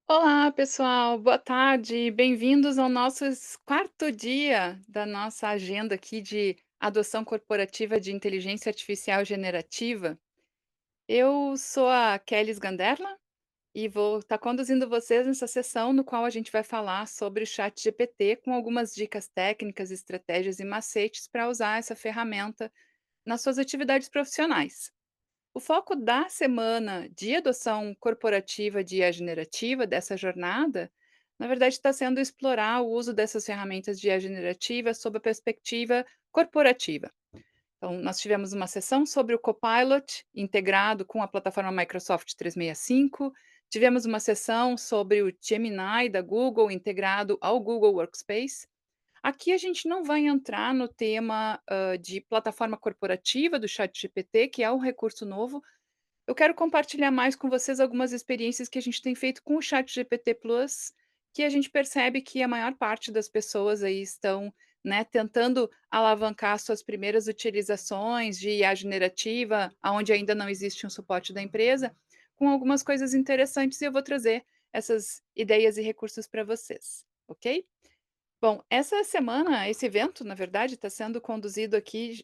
Olá, pessoal, boa tarde, bem-vindos ao nosso quarto dia da nossa agenda aqui de adoção corporativa de inteligência artificial generativa. Eu sou a Kelly Sganderla e vou estar conduzindo vocês nessa sessão no qual a gente vai falar sobre o chat GPT com algumas dicas técnicas, estratégias e macetes para usar essa ferramenta nas suas atividades profissionais. O foco da semana de adoção corporativa de IA generativa, dessa jornada, na verdade está sendo explorar o uso dessas ferramentas de IA generativa sob a perspectiva corporativa. Então, nós tivemos uma sessão sobre o Copilot integrado com a plataforma Microsoft 365, tivemos uma sessão sobre o Gemini da Google integrado ao Google Workspace. Aqui a gente não vai entrar no tema de plataforma corporativa do ChatGPT, que é um recurso novo. Eu quero compartilhar mais com vocês algumas experiências que a gente tem feito com o ChatGPT Plus, que a gente percebe que a maior parte das pessoas aí estão, né, tentando alavancar suas primeiras utilizações de IA generativa, aonde ainda não existe um suporte da empresa, com algumas coisas interessantes e eu vou trazer essas ideias e recursos para vocês, ok? Bom, essa semana, esse evento, na verdade, está sendo conduzido aqui,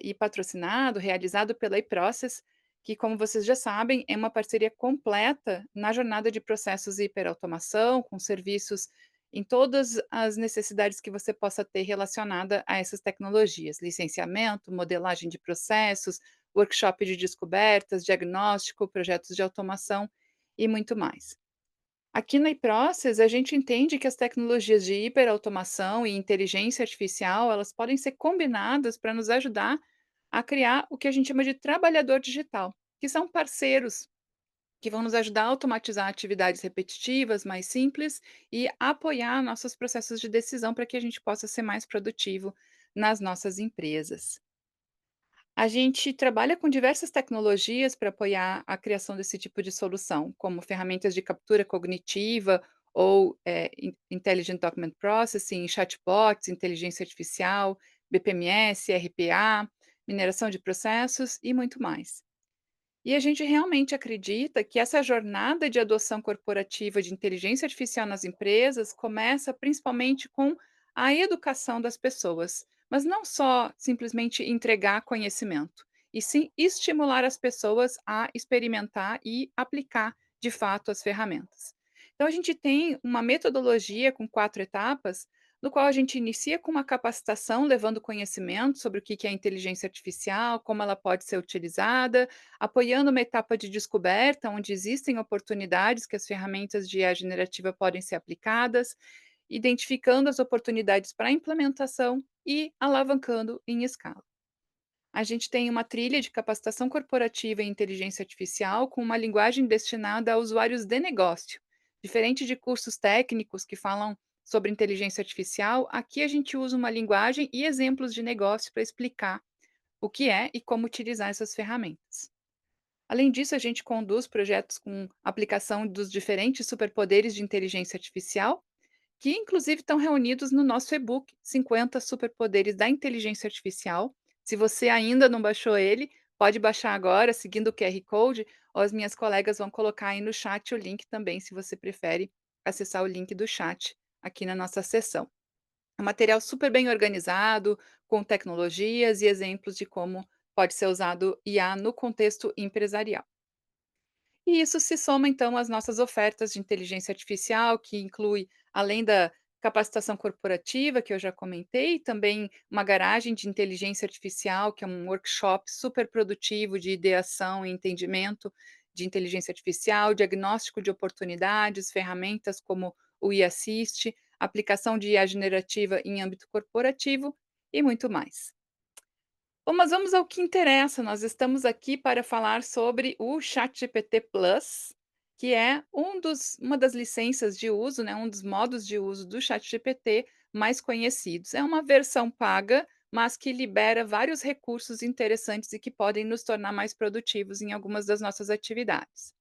e patrocinado, realizado pela iProcess, que, como vocês já sabem, é uma parceria completa na jornada de processos e hiperautomação, com serviços em todas as necessidades que você possa ter relacionada a essas tecnologias: licenciamento, modelagem de processos, workshop de descobertas, diagnóstico, projetos de automação e muito mais. Aqui na iProcess, a gente entende que as tecnologias de hiperautomação e inteligência artificial, elas podem ser combinadas para nos ajudar a criar o que a gente chama de trabalhador digital, que são parceiros que vão nos ajudar a automatizar atividades repetitivas, mais simples e apoiar nossos processos de decisão para que a gente possa ser mais produtivo nas nossas empresas. A gente trabalha com diversas tecnologias para apoiar a criação desse tipo de solução, como ferramentas de captura cognitiva ou Intelligent Document Processing, chatbots, inteligência artificial, BPMS, RPA, mineração de processos e muito mais. E a gente realmente acredita que essa jornada de adoção corporativa de inteligência artificial nas empresas começa principalmente com a educação das pessoas, mas não só simplesmente entregar conhecimento, e sim estimular as pessoas a experimentar e aplicar de fato as ferramentas. Então, a gente tem uma metodologia com 4 etapas, no qual a gente inicia com uma capacitação, levando conhecimento sobre o que é inteligência artificial, como ela pode ser utilizada, apoiando uma etapa de descoberta, onde existem oportunidades que as ferramentas de IA generativa podem ser aplicadas, identificando as oportunidades para implementação e alavancando em escala. A gente tem uma trilha de capacitação corporativa em inteligência artificial com uma linguagem destinada a usuários de negócio. Diferente de cursos técnicos que falam sobre inteligência artificial, aqui a gente usa uma linguagem e exemplos de negócio para explicar o que é e como utilizar essas ferramentas. Além disso, a gente conduz projetos com aplicação dos diferentes superpoderes de inteligência artificial, que inclusive estão reunidos no nosso e-book 50 superpoderes da inteligência artificial. Se você ainda não baixou ele, pode baixar agora, seguindo o QR Code, ou as minhas colegas vão colocar aí no chat o link também, se você prefere acessar o link do chat aqui na nossa sessão. É um material super bem organizado, com tecnologias e exemplos de como pode ser usado IA no contexto empresarial. E isso se soma, então, às nossas ofertas de inteligência artificial, que inclui, além da capacitação corporativa, que eu já comentei, também uma garagem de inteligência artificial, que é um workshop super produtivo de ideação e entendimento de inteligência artificial, diagnóstico de oportunidades, ferramentas como o eAssist, aplicação de IA generativa em âmbito corporativo e muito mais. Bom, mas vamos ao que interessa. Nós estamos aqui para falar sobre o ChatGPT Plus, que é uma das licenças de uso, né, um dos modos de uso do ChatGPT mais conhecidos. É uma versão paga, mas que libera vários recursos interessantes e que podem nos tornar mais produtivos em algumas das nossas atividades.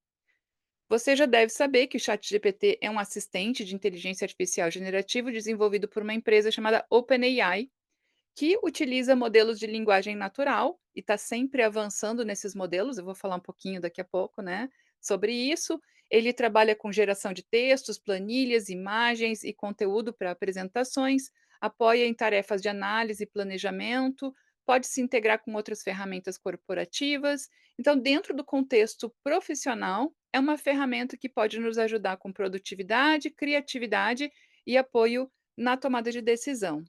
Você já deve saber que o ChatGPT é um assistente de inteligência artificial generativo desenvolvido por uma empresa chamada OpenAI, que utiliza modelos de linguagem natural e está sempre avançando nesses modelos. Eu vou falar um pouquinho daqui a pouco, né, sobre isso. Ele trabalha com geração de textos, planilhas, imagens e conteúdo para apresentações, apoia em tarefas de análise e planejamento, pode se integrar com outras ferramentas corporativas. Então, dentro do contexto profissional, é uma ferramenta que pode nos ajudar com produtividade, criatividade e apoio na tomada de decisão.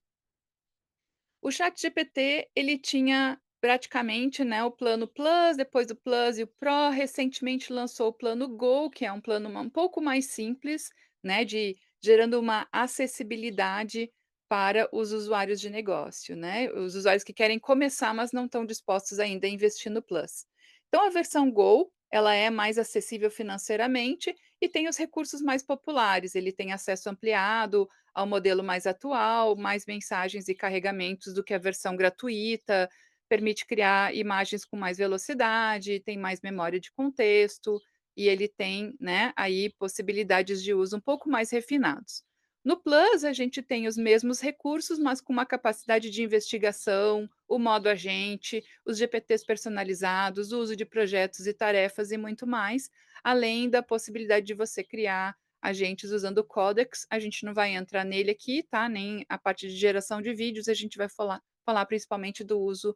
O ChatGPT, ele tinha praticamente, né, o plano Plus, depois do Plus e o Pro, recentemente lançou o plano Go, que é um plano um pouco mais simples, né, de gerando uma acessibilidade para os usuários de negócio, né, os usuários que querem começar, mas não estão dispostos ainda a investir no Plus. Então a versão Go, ela é mais acessível financeiramente e tem os recursos mais populares, ele tem acesso ampliado ao modelo mais atual, mais mensagens e carregamentos do que a versão gratuita, permite criar imagens com mais velocidade, tem mais memória de contexto e ele tem, né, aí possibilidades de uso um pouco mais refinados. No Plus, a gente tem os mesmos recursos, mas com uma capacidade de investigação, o modo agente, os GPTs personalizados, o uso de projetos e tarefas e muito mais, além da possibilidade de você criar agentes usando o Codex. A gente não vai entrar nele aqui, tá, nem a parte de geração de vídeos, a gente vai falar principalmente do uso,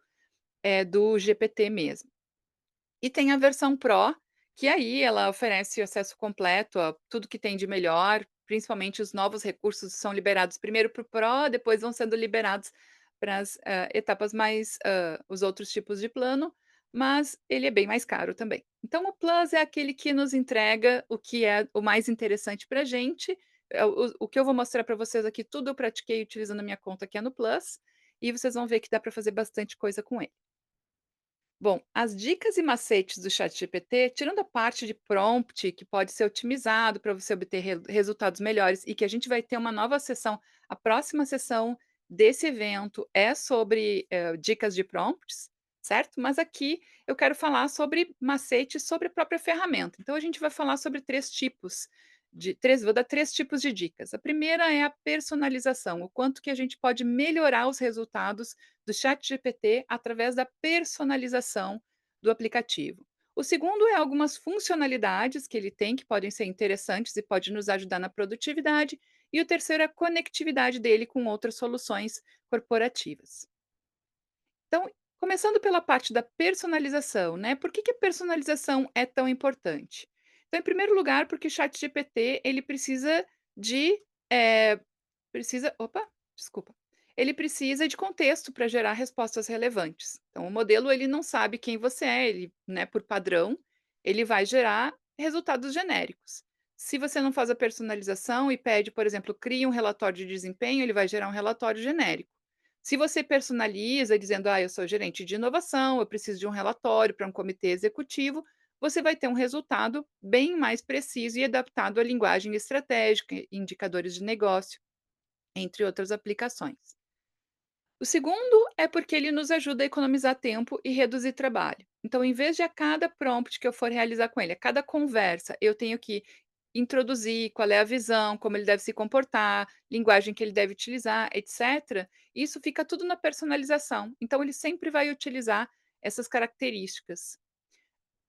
do GPT mesmo. E tem a versão Pro, que aí ela oferece acesso completo a tudo que tem de melhor, principalmente os novos recursos são liberados primeiro para o Pro, depois vão sendo liberados para as, etapas mais os outros tipos de plano, mas ele é bem mais caro também. Então o Plus é aquele que nos entrega o que é o mais interessante para a gente, o que eu vou mostrar para vocês aqui tudo eu pratiquei utilizando a minha conta que é no Plus, e vocês vão ver que dá para fazer bastante coisa com ele. Bom, as dicas e macetes do ChatGPT, tirando a parte de prompt, que pode ser otimizado para você obter resultados melhores, e que a gente vai ter uma nova sessão, a próxima sessão desse evento é sobre dicas de prompts, certo? Mas aqui eu quero falar sobre macetes sobre a própria ferramenta. Então a gente vai falar sobre três tipos vou dar três tipos de dicas. A primeira é a personalização, o quanto que a gente pode melhorar os resultados do ChatGPT através da personalização do aplicativo. O segundo é algumas funcionalidades que ele tem que podem ser interessantes e pode nos ajudar na produtividade. E o terceiro é a conectividade dele com outras soluções corporativas. Então, começando pela parte da personalização, né? Por que que a personalização é tão importante? Então, em primeiro lugar, porque o ChatGPT ele de eh, opa, desculpa. Ele precisa de contexto para gerar respostas relevantes. Então, o modelo ele não sabe quem você é, ele, né, por padrão, ele vai gerar resultados genéricos. Se você não faz a personalização e pede, por exemplo, crie um relatório de desempenho, ele vai gerar um relatório genérico. Se você personaliza dizendo, eu sou gerente de inovação, eu preciso de um relatório para um comitê executivo, você vai ter um resultado bem mais preciso e adaptado à linguagem estratégica, indicadores de negócio entre outras aplicações. O segundo é porque ele nos ajuda a economizar tempo e reduzir trabalho. Então, em vez de a cada prompt que eu for realizar com ele, a cada conversa, eu tenho que introduzir qual é a visão, como ele deve se comportar, linguagem que ele deve utilizar, etc. Isso fica tudo na personalização. Então, ele sempre vai utilizar essas características.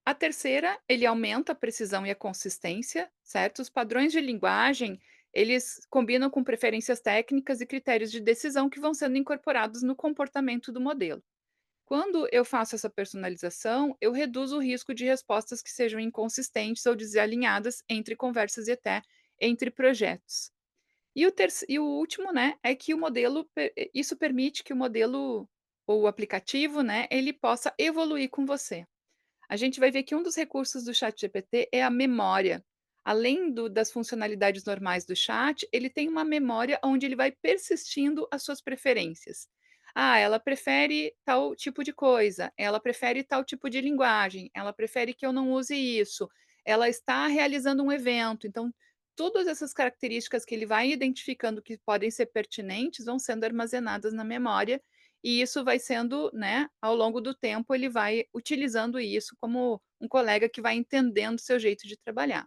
A terceira, ele aumenta a precisão e a consistência, certo? Os padrões de linguagem, eles combinam com preferências técnicas e critérios de decisão que vão sendo incorporados no comportamento do modelo. Quando eu faço essa personalização, eu reduzo o risco de respostas que sejam inconsistentes ou desalinhadas entre conversas e até entre projetos. E o último, né, é que isso permite que o modelo ou o aplicativo, né, ele possa evoluir com você. A gente vai ver que um dos recursos do ChatGPT é a memória. Além das funcionalidades normais do chat, ele tem uma memória onde ele vai persistindo as suas preferências. Ela prefere tal tipo de coisa, ela prefere tal tipo de linguagem, ela prefere que eu não use isso, ela está realizando um evento. Então, todas essas características que ele vai identificando que podem ser pertinentes vão sendo armazenadas na memória e isso vai sendo, né, ao longo do tempo, ele vai utilizando isso como um colega que vai entendendo o seu jeito de trabalhar.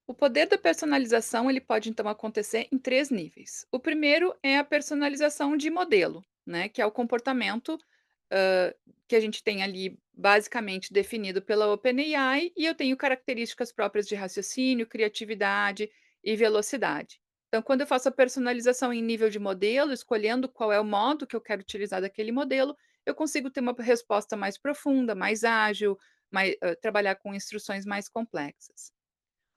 O poder da personalização, ele pode então acontecer em 3 níveis. O primeiro é a personalização de modelo, né, que é o comportamento que a gente tem ali basicamente definido pela OpenAI, e eu tenho características próprias de raciocínio, criatividade e velocidade. Então, quando eu faço a personalização em nível de modelo, escolhendo qual é o modo que eu quero utilizar daquele modelo, eu consigo ter uma resposta mais profunda, mais ágil, trabalhar com instruções mais complexas.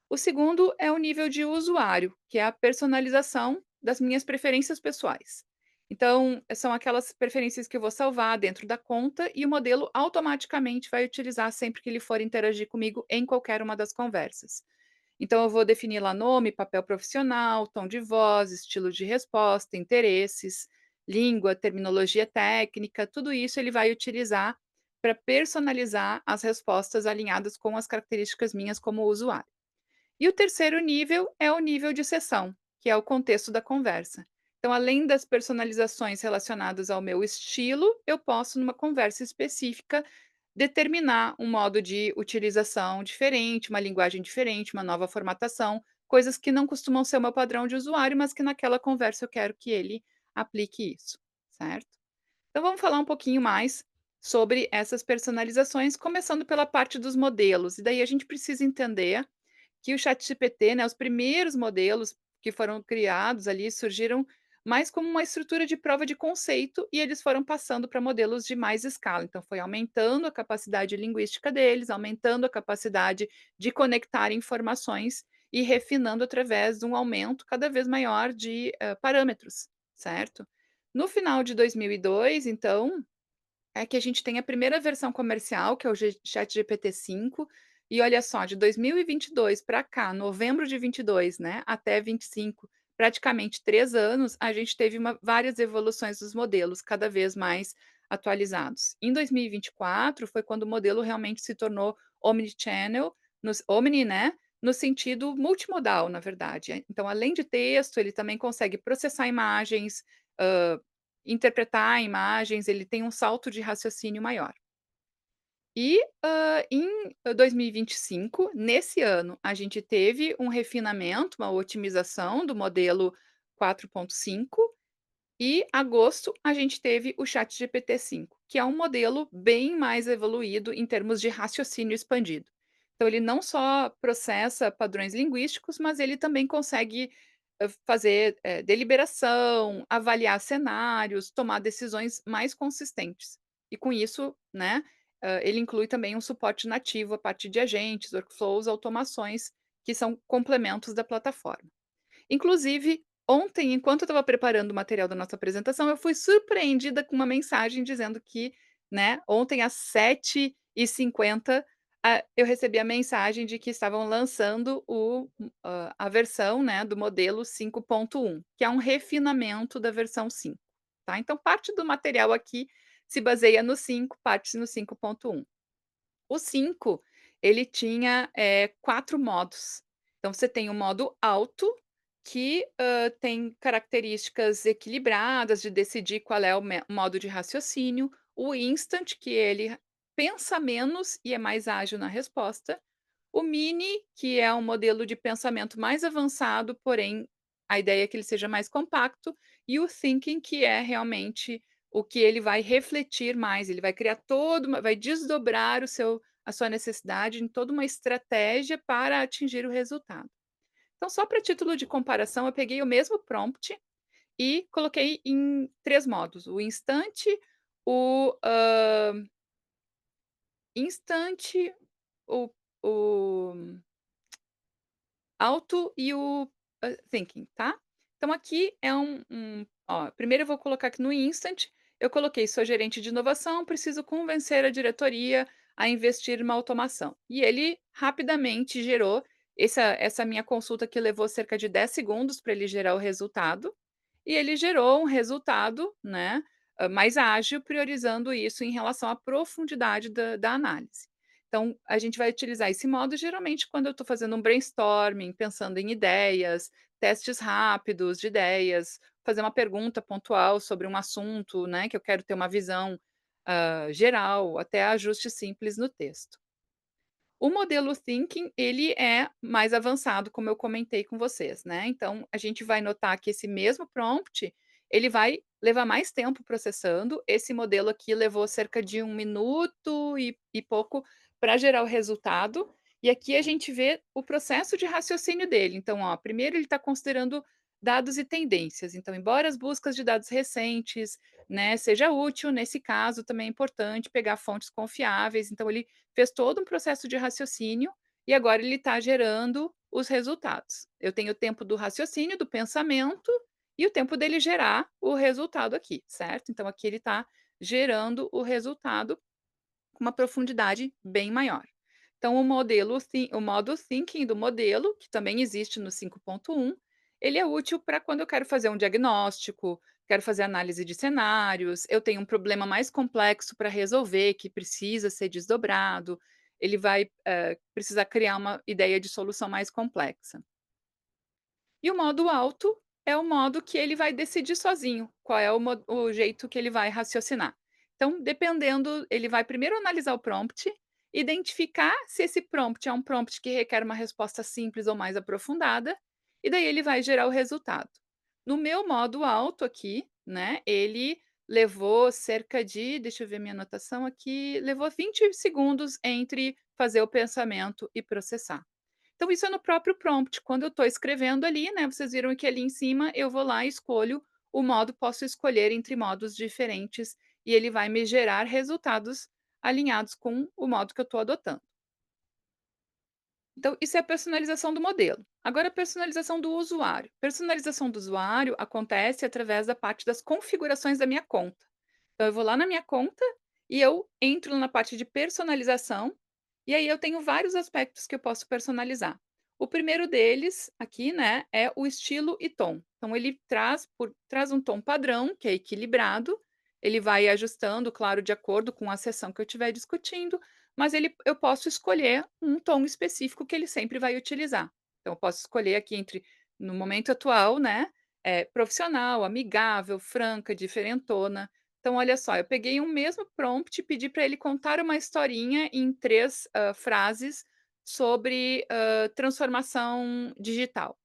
O segundo é o nível de usuário, que é a personalização das minhas preferências pessoais. Então, são aquelas preferências que eu vou salvar dentro da conta e o modelo automaticamente vai utilizar sempre que ele for interagir comigo em qualquer uma das conversas. Então, eu vou definir lá nome, papel profissional, tom de voz, estilo de resposta, interesses, língua, terminologia técnica, tudo isso ele vai utilizar para personalizar as respostas alinhadas com as características minhas como usuário. E o terceiro nível é o nível de sessão, que é o contexto da conversa. Então, além das personalizações relacionadas ao meu estilo, eu posso, numa conversa específica, determinar um modo de utilização diferente, uma linguagem diferente, uma nova formatação, coisas que não costumam ser o meu padrão de usuário, mas que naquela conversa eu quero que ele aplique isso, certo? Então, vamos falar um pouquinho mais sobre essas personalizações, começando pela parte dos modelos. E daí a gente precisa entender que o ChatGPT, né, os primeiros modelos que foram criados ali surgiram mais como uma estrutura de prova de conceito e eles foram passando para modelos de mais escala. Então, foi aumentando a capacidade linguística deles, aumentando a capacidade de conectar informações e refinando através de um aumento cada vez maior de parâmetros, certo? No final de 2002, então, é que a gente tem a primeira versão comercial, que é o ChatGPT 5, e olha só, de 2022 para cá, novembro de 22, né, até 25, praticamente 3 anos, a gente teve várias evoluções dos modelos, cada vez mais atualizados. Em 2024 foi quando o modelo realmente se tornou omnichannel, omni, né, no sentido multimodal, na verdade. Então, além de texto, ele também consegue processar imagens, interpretar imagens, ele tem um salto de raciocínio maior. E, em 2025, nesse ano, a gente teve um refinamento, uma otimização do modelo 4.5 e agosto a gente teve o ChatGPT 5, que é um modelo bem mais evoluído em termos de raciocínio expandido. Então ele não só processa padrões linguísticos, mas ele também consegue, fazer, deliberação, avaliar cenários, tomar decisões mais consistentes. E com isso, né, ele inclui também um suporte nativo a partir de agentes, workflows, automações, que são complementos da plataforma. Inclusive, ontem, enquanto eu estava preparando o material da nossa apresentação, eu fui surpreendida com uma mensagem dizendo que, né, ontem às 7h50, eu recebi a mensagem de que estavam lançando a versão, né, do modelo 5.1, que é um refinamento da versão 5, tá. Então parte do material aqui se baseia no 5, parte no 5.1. O 5 ele tinha, 4 modos. Então você tem o modo alto, que, tem características equilibradas de decidir qual é o modo de raciocínio. O instant, que ele pensa menos e é mais ágil na resposta. O mini, que é um modelo de pensamento mais avançado, porém a ideia é que ele seja mais compacto, e o thinking, que é realmente o que ele vai refletir mais, ele vai criar vai desdobrar o seu a sua necessidade em toda uma estratégia para atingir o resultado. Então, só para título de comparação, eu peguei o mesmo prompt e coloquei em 3 modos: o instante, o, instante, o o auto e o, thinking, tá. Então aqui é primeiro eu vou colocar aqui no instant, eu coloquei: "Sou gerente de inovação, preciso convencer a diretoria a investir em uma automação". E ele rapidamente gerou essa minha consulta, que levou cerca de 10 segundos para ele gerar o resultado, e ele gerou um resultado, né, mais ágil, priorizando isso em relação à profundidade da análise. Então, a gente vai utilizar esse modo geralmente quando eu estou fazendo um brainstorming, pensando em ideias, testes rápidos de ideias, fazer uma pergunta pontual sobre um assunto, né, que eu quero ter uma visão, geral, até ajustes simples no texto. O modelo Thinking, ele é mais avançado, como eu comentei com vocês, né, então a gente vai notar que esse mesmo prompt, ele vai levar mais tempo processando. Esse modelo aqui levou cerca de 1 minuto e pouco para gerar o resultado, e aqui a gente vê o processo de raciocínio dele. Então, ó, primeiro ele está considerando dados e tendências. Então, embora as buscas de dados recentes, né, seja útil, nesse caso também é importante pegar fontes confiáveis. Então, ele fez todo um processo de raciocínio e agora ele está gerando os resultados. Eu tenho o tempo do raciocínio, do pensamento e o tempo dele gerar o resultado aqui, certo? Então, aqui ele está gerando o resultado com uma profundidade bem maior. Então o modo thinking do modelo, que também existe no 5.1, ele é útil para quando eu quero fazer um diagnóstico, quero fazer análise de cenários, eu tenho um problema mais complexo para resolver, que precisa ser desdobrado, ele vai, precisar criar uma ideia de solução mais complexa. E o modo alto é o modo que ele vai decidir sozinho, qual é o jeito que ele vai raciocinar. Então, dependendo, ele vai primeiro analisar o prompt, identificar se esse prompt é um prompt que requer uma resposta simples ou mais aprofundada, e daí ele vai gerar o resultado. No meu modo alto aqui, né, ele levou cerca de, deixa eu ver minha anotação aqui, levou 20 segundos entre fazer o pensamento e processar. Então isso é no próprio prompt, quando eu estou escrevendo ali, né, vocês viram que ali em cima eu vou lá e escolho o modo, posso escolher entre modos diferentes e ele vai me gerar resultados alinhados com o modo que eu estou adotando. Então isso é a personalização do modelo. Agora a personalização do usuário. Personalização do usuário acontece através da parte das configurações da minha conta. Então eu vou lá na minha conta e eu entro na parte de personalização, e aí eu tenho vários aspectos que eu posso personalizar. O primeiro deles aqui, né, é o estilo e tom. Então ele traz um tom padrão, que é equilibrado, ele vai ajustando, claro, de acordo com a seção que eu estiver discutindo, mas eu posso escolher um tom específico que ele sempre vai utilizar. Então eu posso escolher aqui entre, no momento atual, né, profissional, amigável, franca, diferentona. Então, olha só, eu peguei um mesmo prompt e pedi para ele contar uma historinha em 3 frases sobre, transformação digital.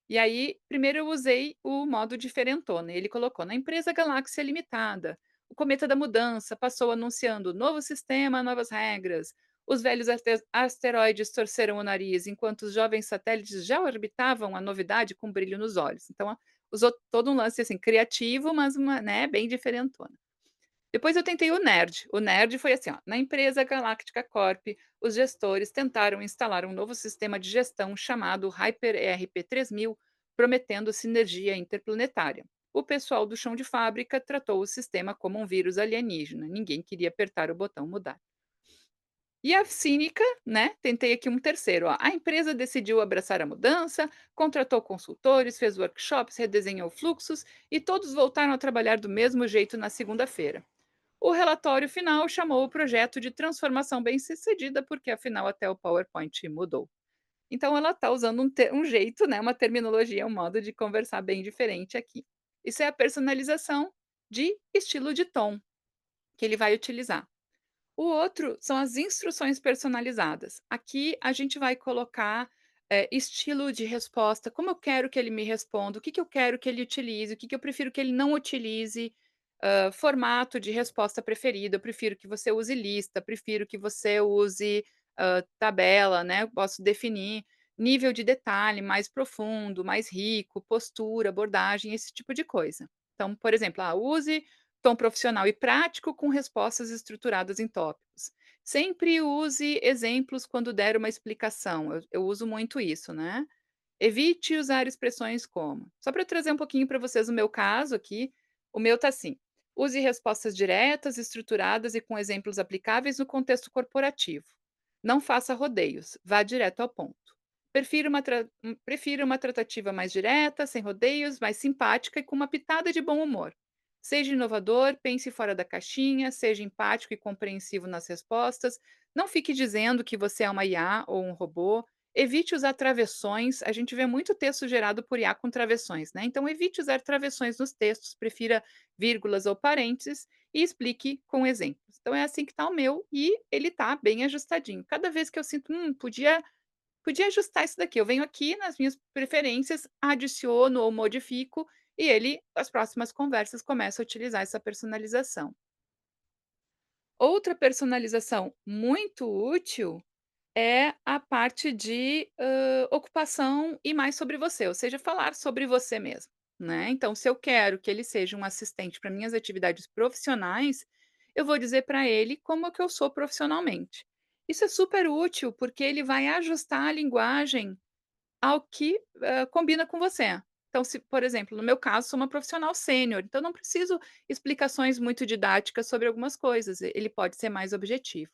E aí, primeiro eu usei o modo diferentona, e ele colocou: "Na empresa Galáxia Limitada, o cometa da mudança passou anunciando novo sistema, novas regras. Os velhos asteroides torceram o nariz, enquanto os jovens satélites já orbitavam a novidade com brilho nos olhos". Então, usou todo um lance, assim, criativo, mas uma, né, bem diferentona. Depois eu tentei o nerd. O nerd foi assim, ó: "Na empresa Galactica Corp, os gestores tentaram instalar um novo sistema de gestão chamado Hyper ERP 3000, prometendo sinergia interplanetária. O pessoal do chão de fábrica tratou o sistema como um vírus alienígena. Ninguém queria apertar o botão mudar". E a cínica, né, tentei aqui um terceiro, ó: "A empresa decidiu abraçar a mudança, contratou consultores, fez workshops, redesenhou fluxos e todos voltaram a trabalhar do mesmo jeito na segunda-feira. O relatório final chamou o projeto de transformação bem-sucedida, porque afinal até o PowerPoint mudou". Então ela está usando um jeito, né, uma terminologia, um modo de conversar bem diferente aqui. Isso é a personalização de estilo de tom que ele vai utilizar. O outro são as instruções personalizadas. Aqui a gente vai colocar, estilo de resposta, como eu quero que ele me responda, o que que eu quero que ele utilize, o que que eu prefiro que ele não utilize, formato de resposta preferido, eu prefiro que você use lista, prefiro que você use, tabela, né, eu posso definir nível de detalhe mais profundo, mais rico, postura, abordagem, esse tipo de coisa. Então, por exemplo, use tom profissional e prático com respostas estruturadas em tópicos. Sempre use exemplos quando der uma explicação, eu uso muito isso, né. Evite usar expressões como, só para trazer um pouquinho para vocês o meu caso aqui, o meu tá assim: "Use respostas diretas, estruturadas e com exemplos aplicáveis no contexto corporativo. Não faça rodeios, vá direto ao ponto. Prefira uma tratativa mais direta, sem rodeios, mais simpática e com uma pitada de bom humor. Seja inovador, pense fora da caixinha, seja empático e compreensivo nas respostas. Não fique dizendo que você é uma IA ou um robô. Evite usar travessões, a gente vê muito texto gerado por IA com travessões, né, então evite usar travessões nos textos, prefira vírgulas ou parênteses e explique com exemplos". Então é assim que está o meu e ele está bem ajustadinho. Cada vez que eu sinto: podia ajustar isso daqui", eu venho aqui nas minhas preferências, adiciono ou modifico, e ele, as próximas conversas, começa a utilizar essa personalização. Outra personalização muito útil é a parte de, ocupação e mais sobre você, ou seja, falar sobre você mesmo, né. Então, se eu quero que ele seja um assistente para minhas atividades profissionais, eu vou dizer para ele como é que eu sou profissionalmente. Isso é super útil, porque ele vai ajustar a linguagem ao que, combina com você. Então, se, por exemplo, no meu caso, sou uma profissional sênior, então não preciso explicações muito didáticas sobre algumas coisas, ele pode ser mais objetivo.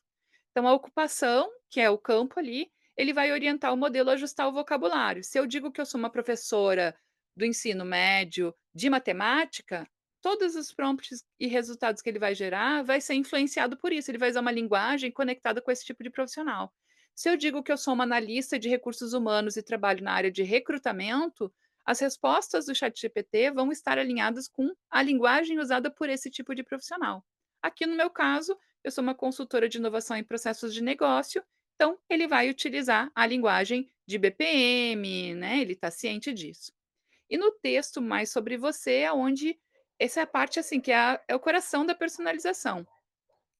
Então a ocupação, que é o campo ali, ele vai orientar o modelo a ajustar o vocabulário. Se eu digo que eu sou uma professora do ensino médio de matemática, todos os prompts e resultados que ele vai gerar vai ser influenciado por isso, ele vai usar uma linguagem conectada com esse tipo de profissional. Se eu digo que eu sou uma analista de recursos humanos e trabalho na área de recrutamento, as respostas do ChatGPT vão estar alinhadas com a linguagem usada por esse tipo de profissional. Aqui no meu caso, eu sou uma consultora de inovação em processos de negócio, então ele vai utilizar a linguagem de BPM, né? Ele está ciente disso. E no texto mais sobre você, é onde essa é a parte assim que é o coração da personalização.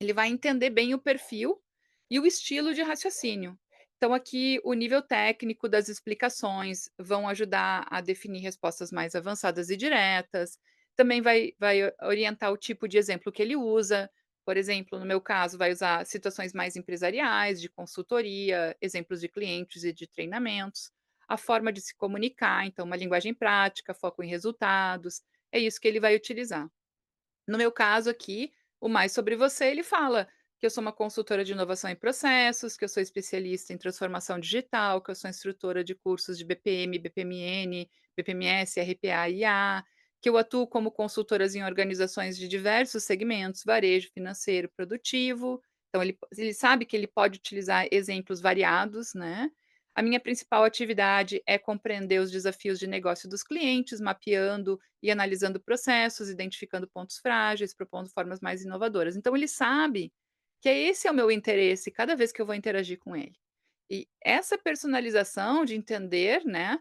Ele vai entender bem o perfil e o estilo de raciocínio. Então, aqui, o nível técnico das explicações vão ajudar a definir respostas mais avançadas e diretas. Também vai orientar o tipo de exemplo que ele usa. Por exemplo, no meu caso, vai usar situações mais empresariais, de consultoria, exemplos de clientes e de treinamentos. A forma de se comunicar, então, uma linguagem prática, foco em resultados. É isso que ele vai utilizar. No meu caso aqui, o Mais Sobre Você, ele fala que eu sou uma consultora de inovação em processos, que eu sou especialista em transformação digital, que eu sou instrutora de cursos de BPM, BPMN, BPMS, RPA e IA, que eu atuo como consultoras em organizações de diversos segmentos, varejo, financeiro, produtivo. Então ele sabe que ele pode utilizar exemplos variados, né. A minha principal atividade é compreender os desafios de negócio dos clientes, mapeando e analisando processos, identificando pontos frágeis, propondo formas mais inovadoras. Então ele sabe que esse é o meu interesse cada vez que eu vou interagir com ele. E essa personalização de entender, né,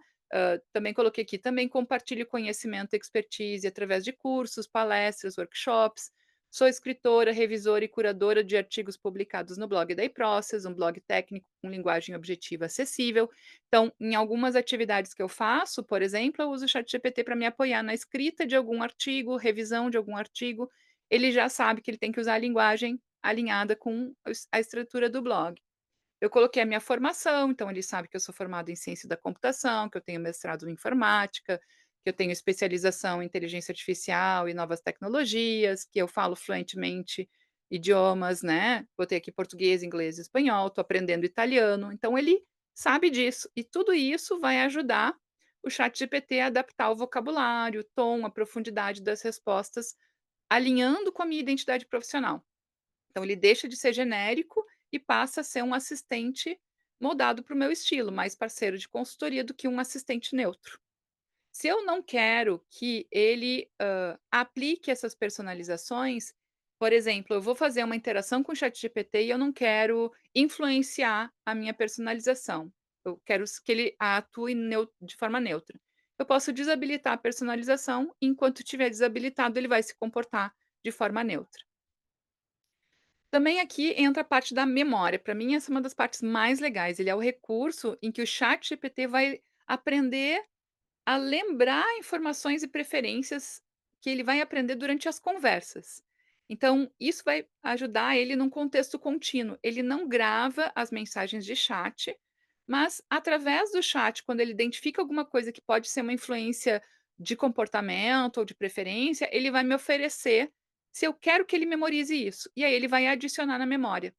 também coloquei aqui, também compartilho conhecimento e expertise através de cursos, palestras, workshops. Sou escritora, revisora e curadora de artigos publicados no blog da iProcess, um blog técnico com linguagem objetiva acessível. Então, em algumas atividades que eu faço, por exemplo, eu uso o ChatGPT para me apoiar na escrita de algum artigo, revisão de algum artigo. Ele já sabe que ele tem que usar a linguagem alinhada com a estrutura do blog. Eu coloquei a minha formação, então ele sabe que eu sou formada em ciência da computação, que eu tenho mestrado em informática, que eu tenho especialização em inteligência artificial e novas tecnologias, que eu falo fluentemente idiomas, né? Botei aqui português, inglês e espanhol, estou aprendendo italiano. Então ele sabe disso. E tudo isso vai ajudar o ChatGPT a adaptar o vocabulário, o tom, a profundidade das respostas, alinhando com a minha identidade profissional. Então ele deixa de ser genérico e passa a ser um assistente moldado para o meu estilo, mais parceiro de consultoria do que um assistente neutro. Se eu não quero que ele, aplique essas personalizações, por exemplo, eu vou fazer uma interação com o ChatGPT e eu não quero influenciar a minha personalização. Eu quero que ele atue de forma neutra. Eu posso desabilitar a personalização, e enquanto estiver desabilitado, ele vai se comportar de forma neutra. Também aqui entra a parte da memória. Para mim, essa é uma das partes mais legais. Ele é o recurso em que o chat GPT vai aprender a lembrar informações e preferências que ele vai aprender durante as conversas. Então, isso vai ajudar ele num contexto contínuo. Ele não grava as mensagens de chat, mas através do chat, quando ele identifica alguma coisa que pode ser uma influência de comportamento ou de preferência, ele vai me oferecer se eu quero que ele memorize isso. E aí ele vai adicionar na memória.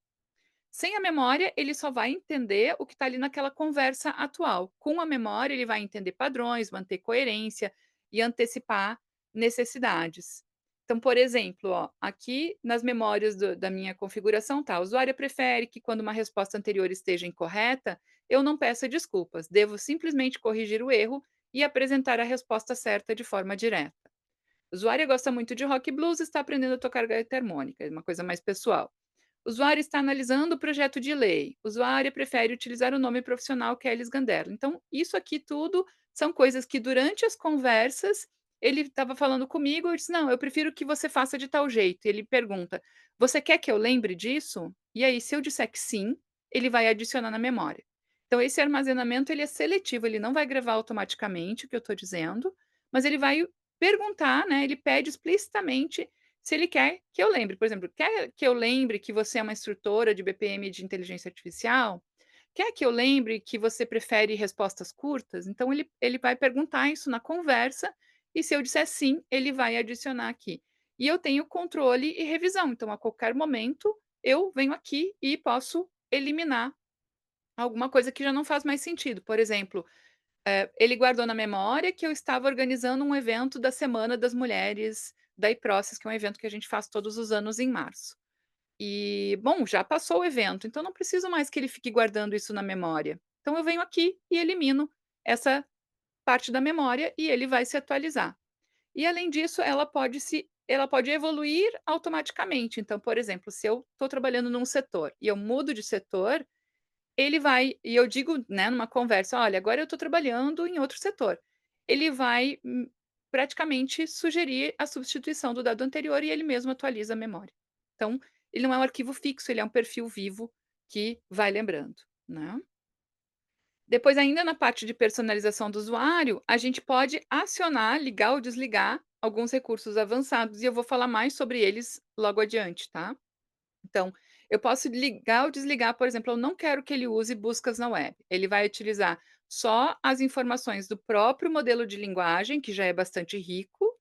Sem a memória, ele só vai entender o que está ali naquela conversa atual. Com a memória, ele vai entender padrões, manter coerência e antecipar necessidades. Então, por exemplo, ó, aqui nas memórias da minha configuração tá, a usuária prefere que quando uma resposta anterior esteja incorreta, eu não peça desculpas, devo simplesmente corrigir o erro e apresentar a resposta certa de forma direta. A usuária gosta muito de rock e blues e está aprendendo a tocar gaita harmônica, é uma coisa mais pessoal. Usuário está analisando o projeto de lei. Usuária prefere utilizar o nome profissional Kelly Sgandello. Então, isso aqui tudo são coisas que durante as conversas ele estava falando comigo, eu disse: "Não, eu prefiro que você faça de tal jeito". E ele pergunta: "Você quer que eu lembre disso?". E aí, se eu disser que sim, ele vai adicionar na memória. Então esse armazenamento ele é seletivo, ele não vai gravar automaticamente o que eu estou dizendo, mas ele vai perguntar, né, ele pede explicitamente se ele quer que eu lembre. Por exemplo: "Quer que eu lembre que você é uma instrutora de BPM de inteligência artificial? Quer que eu lembre que você prefere respostas curtas?". Então ele vai perguntar isso na conversa, e se eu disser sim, ele vai adicionar aqui. E eu tenho controle e revisão, então a qualquer momento eu venho aqui e posso eliminar alguma coisa que já não faz mais sentido. Por exemplo, ele guardou na memória que eu estava organizando um evento da Semana das Mulheres da IPROCES, que é um evento que a gente faz todos os anos em março. E, bom, já passou o evento, então não preciso mais que ele fique guardando isso na memória. Então eu venho aqui e elimino essa parte da memória e ele vai se atualizar. E além disso, ela pode evoluir automaticamente. Então, por exemplo, se eu estou trabalhando num setor e eu mudo de setor, ele vai e eu digo, né, numa conversa: "Olha, agora eu estou trabalhando em outro setor". Ele vai, praticamente sugerir a substituição do dado anterior e ele mesmo atualiza a memória. Então, ele não é um arquivo fixo, ele é um perfil vivo que vai lembrando, né. Depois, ainda na parte de personalização do usuário, a gente pode acionar, ligar ou desligar alguns recursos avançados e eu vou falar mais sobre eles logo adiante, tá. Então, eu posso ligar ou desligar, por exemplo, eu não quero que ele use buscas na web. Ele vai utilizar só as informações do próprio modelo de linguagem, que já é bastante rico,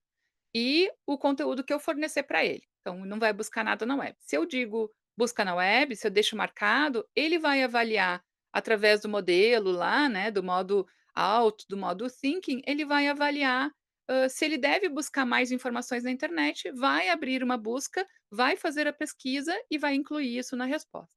e o conteúdo que eu fornecer para ele. Então, não vai buscar nada na web. Se eu digo busca na web, se eu deixo marcado, ele vai avaliar através do modelo lá, né, do modo alto, do modo thinking, ele vai avaliar se ele deve buscar mais informações na internet, vai abrir uma busca, vai fazer a pesquisa e vai incluir isso na resposta.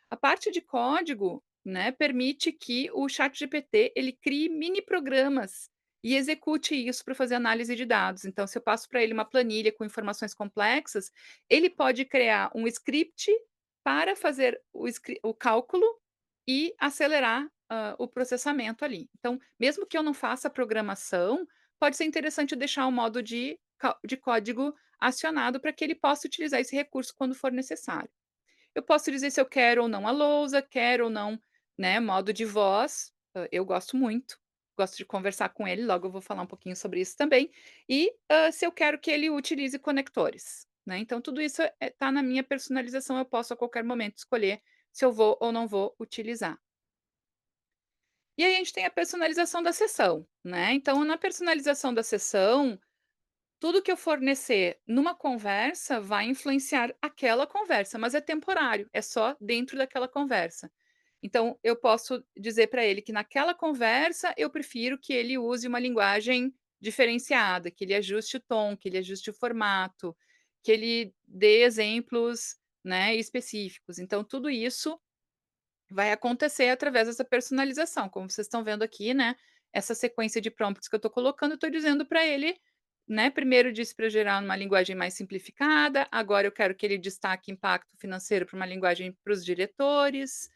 A parte de código, né, permite que o ChatGPT ele crie mini programas e execute isso para fazer análise de dados. Então, se eu passo para ele uma planilha com informações complexas, ele pode criar um script para fazer o cálculo e acelerar o processamento ali. Então, mesmo que eu não faça programação, pode ser interessante deixar o modo de código acionado para que ele possa utilizar esse recurso quando for necessário. Eu posso dizer se eu quero ou não a lousa, quero ou não, né, modo de voz, eu gosto muito, gosto de conversar com ele, logo eu vou falar um pouquinho sobre isso também, e, se eu quero que ele utilize conectores, né, então tudo isso tá na minha personalização, eu posso a qualquer momento escolher se eu vou ou não vou utilizar. E aí a gente tem a personalização da sessão, né, então na personalização da sessão, tudo que eu fornecer numa conversa vai influenciar aquela conversa, mas é temporário, é só dentro daquela conversa. Então, eu posso dizer para ele que naquela conversa eu prefiro que ele use uma linguagem diferenciada, que ele ajuste o tom, que ele ajuste o formato, que ele dê exemplos, né, específicos. Então, tudo isso vai acontecer através dessa personalização, como vocês estão vendo aqui, né, essa sequência de prompts que eu estou colocando, eu estou dizendo para ele, né, primeiro disse para gerar uma linguagem mais simplificada, agora eu quero que ele destaque impacto financeiro para uma linguagem para os diretores,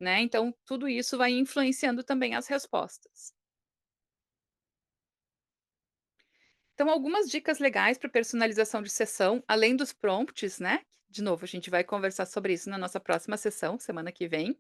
né, então tudo isso vai influenciando também as respostas. Então algumas dicas legais para personalização de sessão, além dos prompts, né, de novo a gente vai conversar sobre isso na nossa próxima sessão, semana que vem.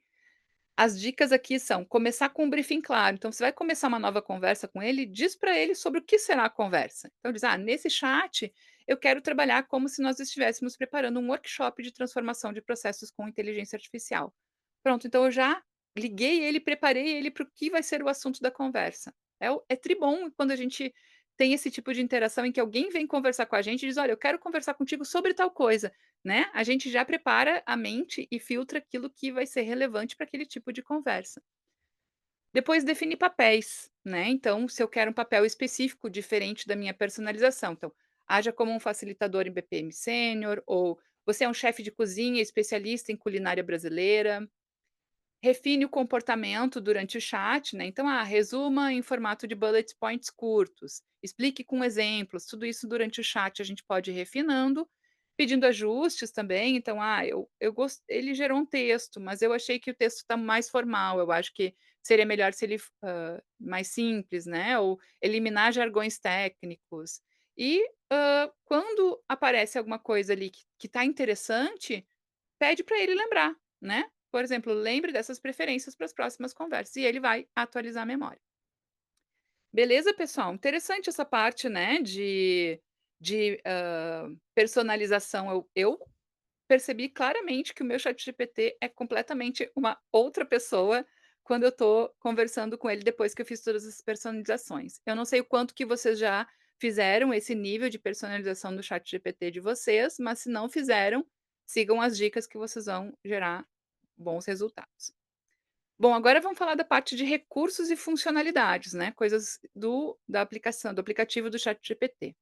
As dicas aqui são começar com um briefing claro. Então, você vai começar uma nova conversa com ele, diz para ele sobre o que será a conversa. Então, diz: "Ah, nesse chat, eu quero trabalhar como se nós estivéssemos preparando um workshop de transformação de processos com inteligência artificial". Pronto, então eu já liguei ele, preparei ele para o que vai ser o assunto da conversa. É tribom quando a gente tem esse tipo de interação em que alguém vem conversar com a gente e diz: "Olha, eu quero conversar contigo sobre tal coisa", né. A gente já prepara a mente e filtra aquilo que vai ser relevante para aquele tipo de conversa. Depois define papéis, né, então se eu quero um papel específico diferente da minha personalização, então, haja como um facilitador em BPM sênior ou você é um chefe de cozinha especialista em culinária brasileira. Refine o comportamento durante o chat, né, então, resuma em formato de bullet points curtos, explique com exemplos, tudo isso durante o chat a gente pode ir refinando. pedindo ajustes também, então, eu gos ele gerou um texto, mas eu achei que o texto está mais formal, eu acho que seria melhor se ele mais simples, né, ou eliminar jargões técnicos. E, quando aparece alguma coisa ali que está interessante, pede para ele lembrar, né. Por exemplo, lembre dessas preferências para as próximas conversas, e ele vai atualizar a memória. Beleza, pessoal? Interessante essa parte, né, de personalização. Eu percebi claramente que o meu ChatGPT é completamente uma outra pessoa quando eu estou conversando com ele depois que eu fiz todas as personalizações. Eu não sei o quanto que vocês já fizeram esse nível de personalização do ChatGPT de vocês, mas se não fizeram, sigam as dicas que vocês vão gerar bons resultados. Bom, agora vamos falar da parte de recursos e funcionalidades, né, coisas do aplicativo do ChatGPT,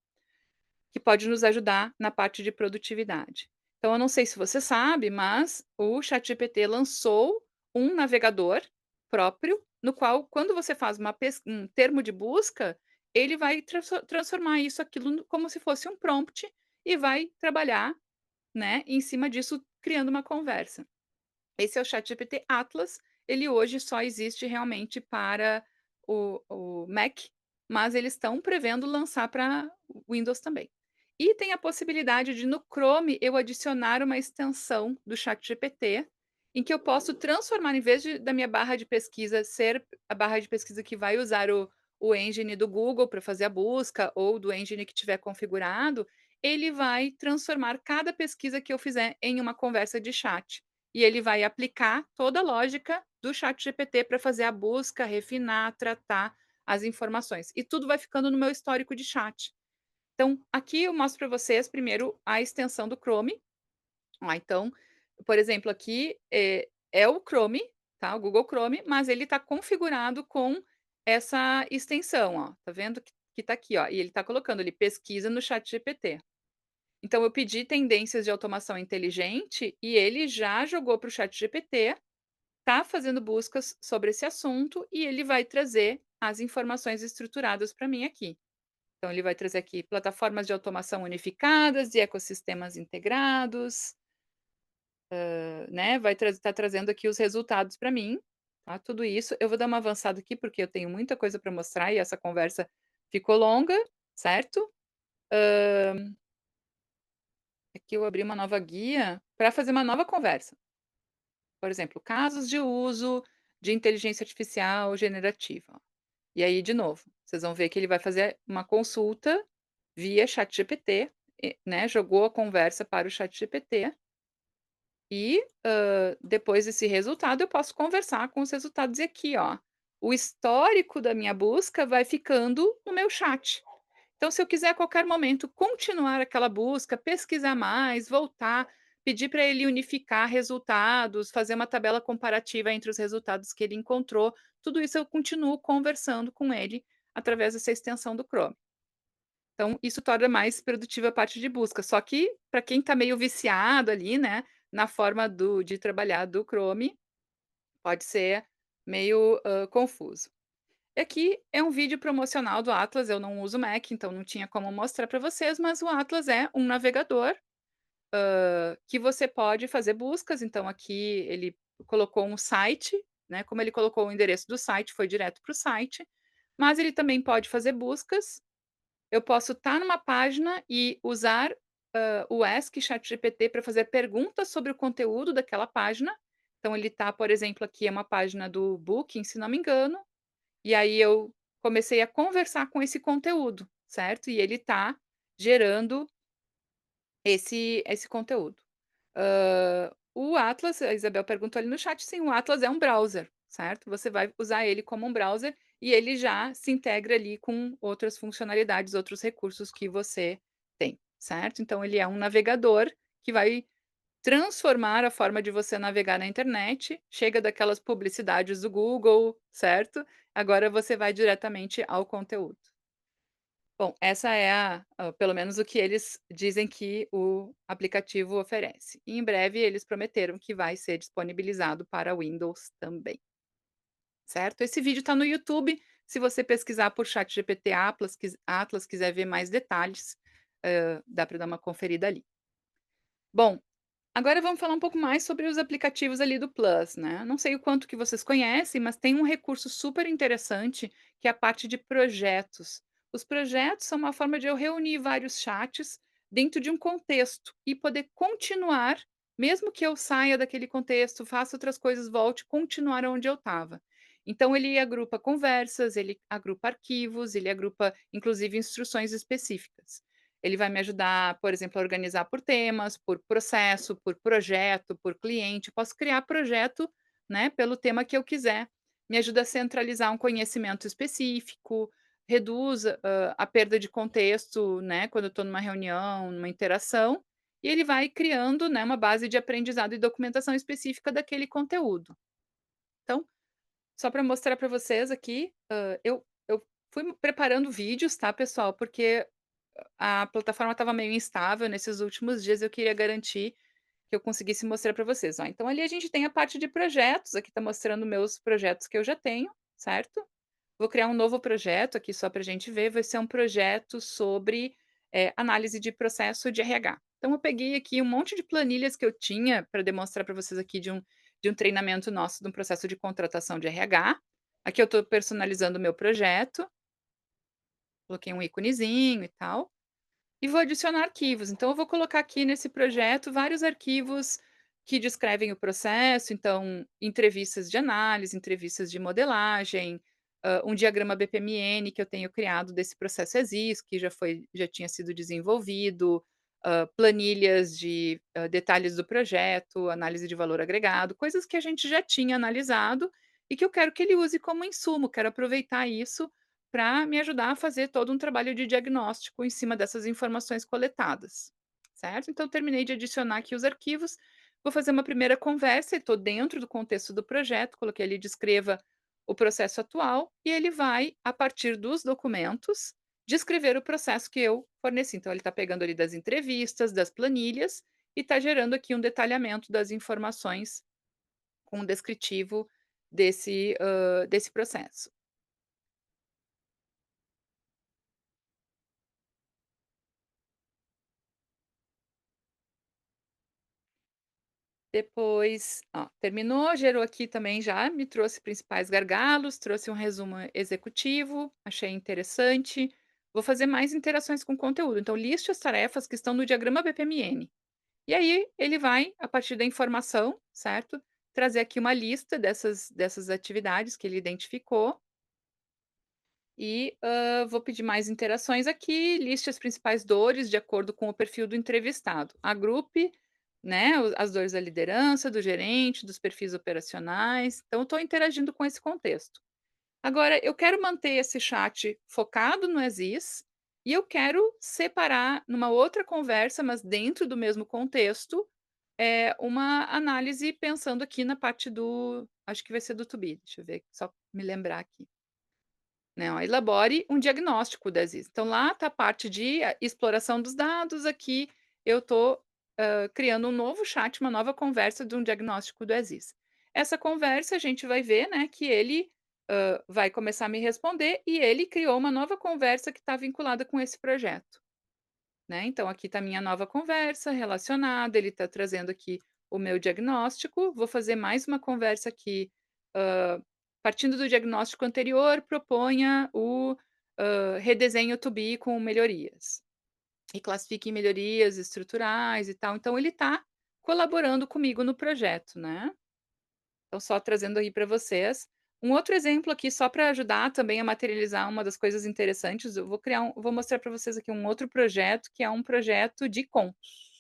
que pode nos ajudar na parte de produtividade. Então eu não sei se você sabe, mas o ChatGPT lançou um navegador próprio, no qual quando você faz um termo de busca, ele vai transformar isso aquilo como se fosse um prompt e vai trabalhar, né, em cima disso, criando uma conversa. Esse é o ChatGPT Atlas, ele hoje só existe realmente para o Mac, mas eles estão prevendo lançar para Windows também. E tem a possibilidade de no Chrome eu adicionar uma extensão do ChatGPT, em que eu posso transformar, em vez da minha barra de pesquisa ser a barra de pesquisa que vai usar o engine do Google para fazer a busca, ou do engine que tiver configurado, ele vai transformar cada pesquisa que eu fizer em uma conversa de chat. E ele vai aplicar toda a lógica do ChatGPT para fazer a busca, refinar, tratar as informações. E tudo vai ficando no meu histórico de chat. Então, aqui eu mostro para vocês primeiro a extensão do Chrome. Então, por exemplo, aqui é o Chrome, tá? O Google Chrome, mas ele está configurado com essa extensão, ó. Tá vendo que tá aqui, ó? E ele está colocando ali pesquisa no ChatGPT. Então eu pedi tendências de automação inteligente e ele já jogou para o ChatGPT, está fazendo buscas sobre esse assunto e ele vai trazer as informações estruturadas para mim aqui. Então ele vai trazer aqui plataformas de automação unificadas e ecossistemas integrados, né, vai estar trazendo aqui os resultados para mim, tá, tudo isso. Eu vou dar uma avançada aqui, porque eu tenho muita coisa para mostrar e essa conversa ficou longa, certo? Aqui eu abri uma nova guia para fazer uma nova conversa. Por exemplo, casos de uso de inteligência artificial generativa. E aí, de novo, vocês vão ver que ele vai fazer uma consulta via ChatGPT, né? Jogou a conversa para o ChatGPT e depois desse resultado eu posso conversar com os resultados e aqui, ó, o histórico da minha busca vai ficando no meu chat. Então, se eu quiser a qualquer momento continuar aquela busca, pesquisar mais, voltar, pedir para ele unificar resultados, fazer uma tabela comparativa entre os resultados que ele encontrou, tudo isso eu continuo conversando com ele através dessa extensão do Chrome. Então, isso torna mais produtiva a parte de busca. Só que, para quem está meio viciado ali, né, na forma de trabalhar do Chrome, pode ser meio confuso. E aqui é um vídeo promocional do Atlas, eu não uso Mac, então não tinha como mostrar para vocês, mas o Atlas é um navegador, que você pode fazer buscas, então aqui ele colocou um site, né, como ele colocou o endereço do site, foi direto para o site, mas ele também pode fazer buscas. Eu posso estar numa página e usar, o Ask ChatGPT para fazer perguntas sobre o conteúdo daquela página. Então ele está, por exemplo, aqui é uma página do Booking, se não me engano, e aí eu comecei a conversar com esse conteúdo, certo? E ele está gerando esse conteúdo. O Atlas, a Isabel perguntou ali no chat, sim, o Atlas é um browser, certo? Você vai usar ele como um browser e ele já se integra ali com outras funcionalidades, outros recursos que você tem, certo? Então ele é um navegador que vai transformar a forma de você navegar na internet, chega daquelas publicidades do Google, certo? Agora você vai diretamente ao conteúdo. Bom, essa é pelo menos o que eles dizem que o aplicativo oferece. E em breve eles prometeram que vai ser disponibilizado para Windows também, certo? Esse vídeo está no YouTube, se você pesquisar por ChatGPT Atlas, quiser ver mais detalhes, dá para dar uma conferida ali. Bom, agora vamos falar um pouco mais sobre os aplicativos ali do Plus, né. Não sei o quanto que vocês conhecem, mas tem um recurso super interessante, que é a parte de projetos. Os projetos são uma forma de eu reunir vários chats dentro de um contexto e poder continuar, mesmo que eu saia daquele contexto, faça outras coisas, volte, continuar onde eu estava. Então ele agrupa conversas, ele agrupa arquivos, ele agrupa inclusive instruções específicas. Ele vai me ajudar, por exemplo, a organizar por temas, por processo, por projeto, por cliente. Posso criar projeto, né, pelo tema que eu quiser. Me ajuda a centralizar um conhecimento específico, reduz, a perda de contexto, né, quando eu estou numa reunião, numa interação, e ele vai criando, né, uma base de aprendizado e documentação específica daquele conteúdo. Então, só para mostrar para vocês aqui, eu fui preparando vídeos, tá, pessoal, porque a plataforma estava meio instável nesses últimos dias, eu queria garantir que eu conseguisse mostrar para vocês, ó. Então ali a gente tem a parte de projetos, aqui está mostrando meus projetos que eu já tenho, certo? Vou criar um novo projeto aqui só para a gente ver, vai ser um projeto sobre, análise de processo de RH. Então eu peguei aqui um monte de planilhas que eu tinha para demonstrar para vocês aqui de um treinamento nosso de um processo de contratação de RH. Aqui eu estou personalizando o meu projeto, coloquei um íconezinho e tal. E vou adicionar arquivos. Então eu vou colocar aqui nesse projeto vários arquivos que descrevem o processo, então entrevistas de análise, entrevistas de modelagem, um diagrama BPMN que eu tenho criado desse processo EXIS, que já tinha sido desenvolvido, planilhas de, detalhes do projeto, análise de valor agregado, coisas que a gente já tinha analisado e que eu quero que ele use como insumo, quero aproveitar isso para me ajudar a fazer todo um trabalho de diagnóstico em cima dessas informações coletadas, certo? Então, terminei de adicionar aqui os arquivos, vou fazer uma primeira conversa, estou dentro do contexto do projeto, coloquei ali, descreva o processo atual, e ele vai, a partir dos documentos, descrever o processo que eu forneci. Então, ele está pegando ali das entrevistas, das planilhas, e está gerando aqui um detalhamento das informações com um descritivo desse processo. Depois, ó, terminou, gerou aqui também já me trouxe principais gargalos, trouxe um resumo executivo, achei interessante. Vou fazer mais interações com o conteúdo, então liste as tarefas que estão no diagrama BPMN. E aí ele vai, a partir da informação, certo, trazer aqui uma lista dessas atividades que ele identificou e, vou pedir mais interações aqui, liste as principais dores de acordo com o perfil do entrevistado. Agrupe, né, as dores da liderança, do gerente, dos perfis operacionais. Então, estou interagindo com esse contexto. Agora, eu quero manter esse chat focado no ESIS e eu quero separar numa outra conversa, mas dentro do mesmo contexto, uma análise pensando aqui na parte do acho que vai ser do To Be, deixa eu ver, só me lembrar aqui. Né, ó, elabore um diagnóstico das ISO. Então lá está a parte de exploração dos dados, aqui eu estou, criando um novo chat, uma nova conversa de um diagnóstico do ESIS. Essa conversa a gente vai ver, né, que ele, vai começar a me responder e ele criou uma nova conversa que está vinculada com esse projeto, né. Então aqui está a minha nova conversa relacionada, ele está trazendo aqui o meu diagnóstico, vou fazer mais uma conversa aqui, partindo do diagnóstico anterior, proponha o, redesenho to be com melhorias. E classifique em melhorias estruturais e tal. Então ele está colaborando comigo no projeto, né. Então só trazendo aí para vocês. Um outro exemplo aqui, só para ajudar também a materializar uma das coisas interessantes, eu vou mostrar para vocês aqui um outro projeto, que é um projeto de contos.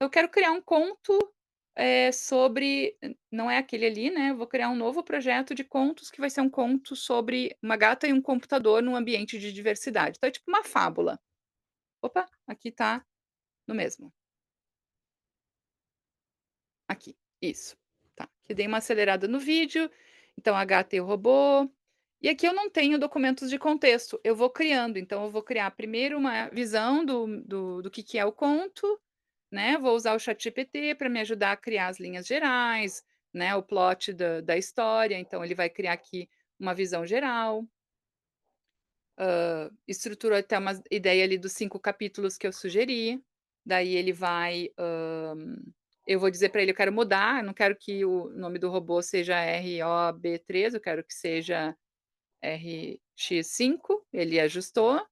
Eu quero criar um conto, sobre não é aquele ali, né, eu vou criar um novo projeto de contos que vai ser um conto sobre uma gata e um computador num ambiente de diversidade. Então é tipo uma fábula. Opa, aqui tá no mesmo. Aqui, isso. Tá, que dei uma acelerada no vídeo, então a gata e o robô. E aqui eu não tenho documentos de contexto, eu vou criando, então eu vou criar primeiro uma visão do que é o conto, né, vou usar o ChatGPT para me ajudar a criar as linhas gerais, né, o plot da história, então ele vai criar aqui uma visão geral, estruturou até uma ideia ali dos 5 capítulos que eu sugeri. Daí ele vai, eu vou dizer para ele: "Eu quero mudar, eu não quero que o nome do robô seja ROB3, eu quero que seja RX5", ele ajustou.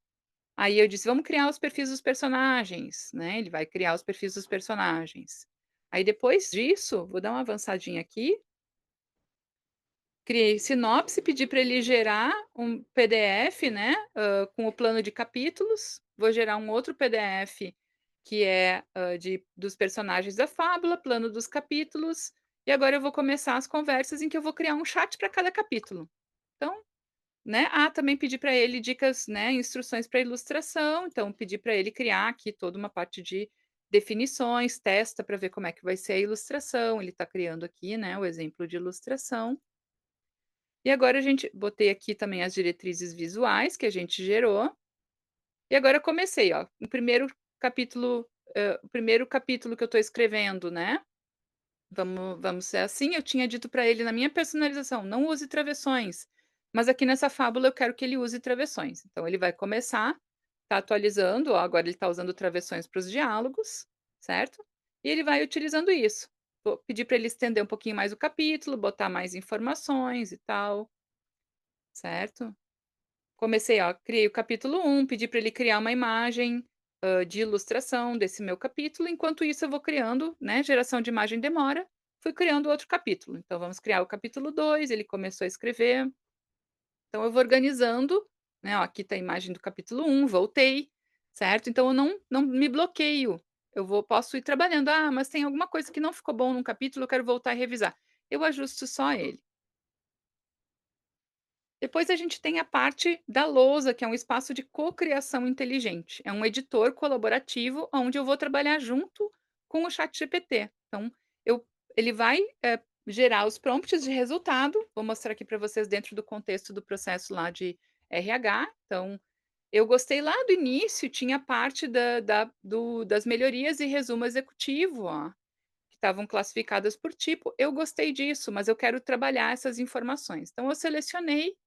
Aí eu disse: "Vamos criar os perfis dos personagens", né, ele vai criar os perfis dos personagens. Aí depois disso, vou dar uma avançadinha aqui, criei sinopse, pedi para ele gerar um PDF, né, com o plano de capítulos, vou gerar um outro PDF que é, dos personagens da fábula, plano dos capítulos, e agora eu vou começar as conversas em que eu vou criar um chat para cada capítulo. Então, né, também pedi para ele dicas, né, instruções para ilustração, então pedi para ele criar aqui toda uma parte de definições, testa para ver como é que vai ser a ilustração, ele está criando aqui, né, o exemplo de ilustração. E agora a gente botei aqui também as diretrizes visuais que a gente gerou, e agora eu comecei, ó, o primeiro capítulo que eu estou escrevendo, né, vamos ser assim, eu tinha dito para ele na minha personalização: "Não use travessões", mas aqui nessa fábula eu quero que ele use travessões. Então ele vai começar, tá atualizando, ó, agora ele está usando travessões para os diálogos, certo? E ele vai utilizando isso. Vou pedir para ele estender um pouquinho mais o capítulo, botar mais informações e tal, certo? Comecei, ó, criei o capítulo 1, pedi para ele criar uma imagem, de ilustração desse meu capítulo, enquanto isso eu vou criando, né, geração de imagem demora, fui criando outro capítulo. Então vamos criar o capítulo 2. Ele começou a escrever, então eu vou organizando, né, ó, aqui está a imagem do capítulo 1, voltei, certo? Então eu não me bloqueio, posso ir trabalhando, mas tem alguma coisa que não ficou bom num capítulo, eu quero voltar e revisar. Eu ajusto só ele. Depois a gente tem a parte da lousa, que é um espaço de cocriação inteligente. É um editor colaborativo onde eu vou trabalhar junto com o ChatGPT. Então, eu ele vai, gerar os prompts de resultado, vou mostrar aqui para vocês dentro do contexto do processo lá de RH. Então, eu gostei lá do início, tinha a parte das melhorias e resumo executivo, ó, que estavam classificadas por tipo. Eu gostei disso, mas eu quero trabalhar essas informações. Então eu selecionei,